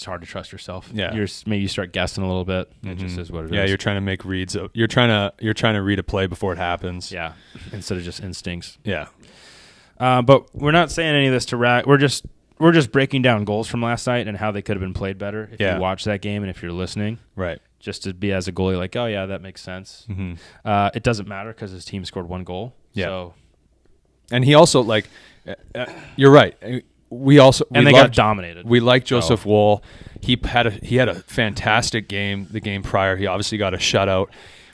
hard to trust yourself. Yeah. Maybe you start guessing a little bit. It just is what it is. Yeah, you're trying to make reads. You're trying to read a play before it happens. Yeah, instead of just instincts. Yeah. But we're not saying any of this to rag. We're just breaking down goals from last night and how they could have been played better if you watch that game and if you're listening. Right. Just to be as a goalie like, oh, yeah, that makes sense. Mm-hmm. It doesn't matter because his team scored 1 goal. Yeah. So. And he also, you're right. We got dominated. We like Joseph Woll. He had a fantastic game the game prior. He obviously got a shutout.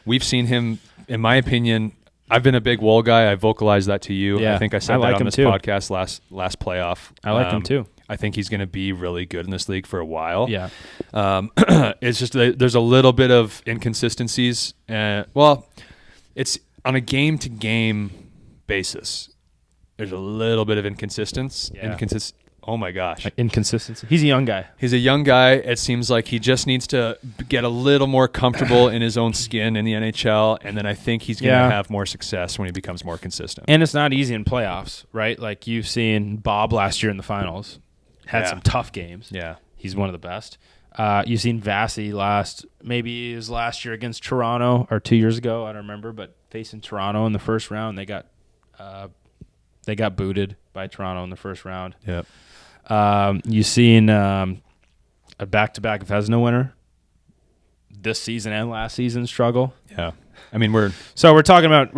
We've seen him, in my opinion, I've been a big Woll guy. I vocalized that to you. Yeah, I think I said that on this podcast last playoff. I like him too. I think he's going to be really good in this league for a while. Yeah. It's just there's a little bit of inconsistencies. It's on a game-to-game basis. There's a little bit of inconsistency. Yeah. Oh, my gosh. Inconsistency. He's a young guy. He's a young guy. It seems like he just needs to get a little more comfortable in his own skin in the NHL, and then I think he's going to have more success when he becomes more consistent. And it's not easy in playoffs, right? Like you've seen Bob last year in the finals. Had some tough games. Yeah. He's one of the best. You've seen Vasi last year against Toronto or 2 years ago, I don't remember, but facing Toronto in the first round, they got booted by Toronto in the first round. Yep. You've seen a back-to-back Vezina winner this season and last season struggle. Yeah. I mean, we're talking about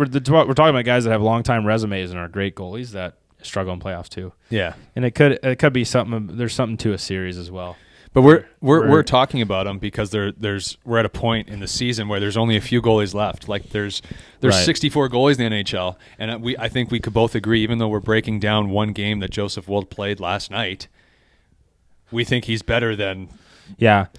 guys that have long-time resumes and are great goalies that struggle in playoffs too. Yeah. And it could be something. There's something to a series as well. But we're talking about them because we're at a point in the season where there's only a few goalies left. Like there's 64 goalies in the NHL, and I think we could both agree, even though we're breaking down one game that Joseph Woll played last night, we think he's better than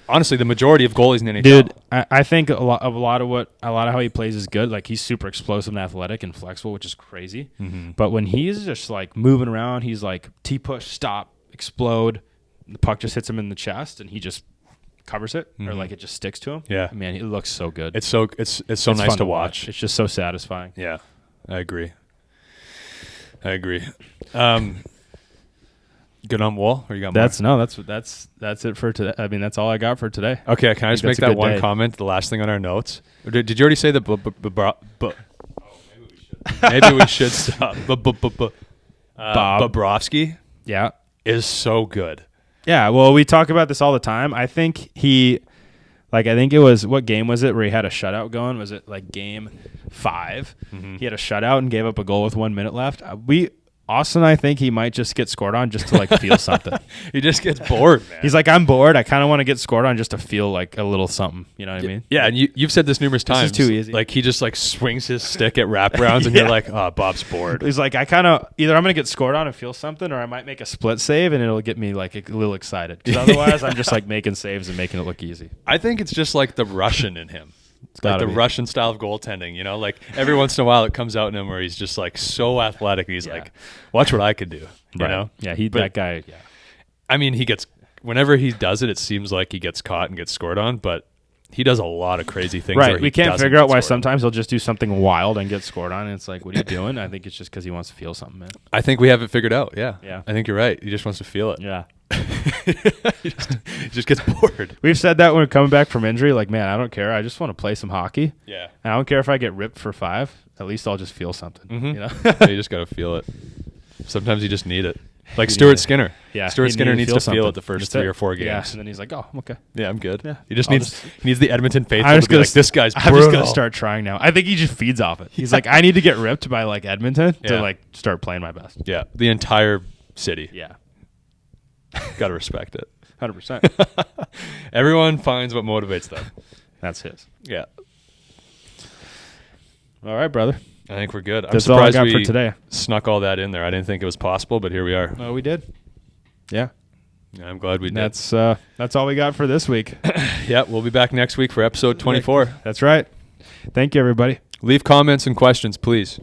honestly the majority of goalies in the NHL. Dude, I think a lot of how he plays is good. Like he's super explosive and athletic and flexible, which is crazy. Mm-hmm. But when he's just like moving around, he's like T-push, stop, explode. The puck just hits him in the chest, and he just covers it, or like it just sticks to him. Yeah, man, it looks so good. It's so nice to watch. It's just so satisfying. Yeah, I agree. Good on Woll, or you got more? That's it for today. I mean, that's all I got for today. Okay, can I just make that one comment? The last thing on our notes. Did you already say that? Maybe we should stop. Bobrovsky, is so good. Yeah, well, we talk about this all the time. I think it was, what game was it where he had a shutout going? Was it like game 5? Mm-hmm. He had a shutout and gave up a goal with 1 minute left. Austin, I think he might just get scored on just to like feel something. He just gets bored, man. He's like, I'm bored. I kind of want to get scored on just to feel like a little something. You know what I mean? Yeah, and you've said this numerous times. This is too easy. Like he just like swings his stick at wraparounds, and you're like, oh, Bob's bored. He's like, either I'm going to get scored on and feel something, or I might make a split save and it'll get me like a little excited. Because otherwise, I'm just like making saves and making it look easy. I think it's just like the Russian in him. It's like the Russian style of goaltending, you know, like every once in a while it comes out in him where he's just like so athletic. And he's like, watch what I could do, you know? Yeah, that guy. Yeah. I mean, whenever he does it, it seems like he gets caught and gets scored on, but he does a lot of crazy things. Right. We can't figure out why sometimes he'll just do something wild and get scored on. And it's like, what are you doing? I think it's just because he wants to feel something, man. I think we have it figured out. Yeah. Yeah. I think you're right. He just wants to feel it. Yeah. he just gets bored. We've said that when we're coming back from injury. Like, man, I don't care. I just want to play some hockey. Yeah. And I don't care if I get ripped for 5. At least I'll just feel something. Mm-hmm. You know? Yeah, you just got to feel it. Sometimes you just need it. Like Stuart Skinner. Yeah. Stuart Skinner needs to feel something. it the first 3 or 4 games. Yeah. And then he's like, oh, I'm okay. Yeah, I'm good. Yeah. He just needs the Edmonton faithful to be gonna, like, this guy's brutal. I'm just going to start trying now. I think he just feeds off it. He's like, I need to get ripped by like Edmonton to like start playing my best. Yeah. The entire city. Yeah. Got to respect it. 100%. Everyone finds what motivates them. That's his. Yeah. All right, brother. I think we're good. I'm That's all I surprised got we for today. snuck all that in there. I didn't think it was possible, but here we are. Oh, we did. Yeah. I'm glad we did. That's all we got for this week. Yeah, we'll be back next week for episode 24. That's right. Thank you, everybody. Leave comments and questions, please.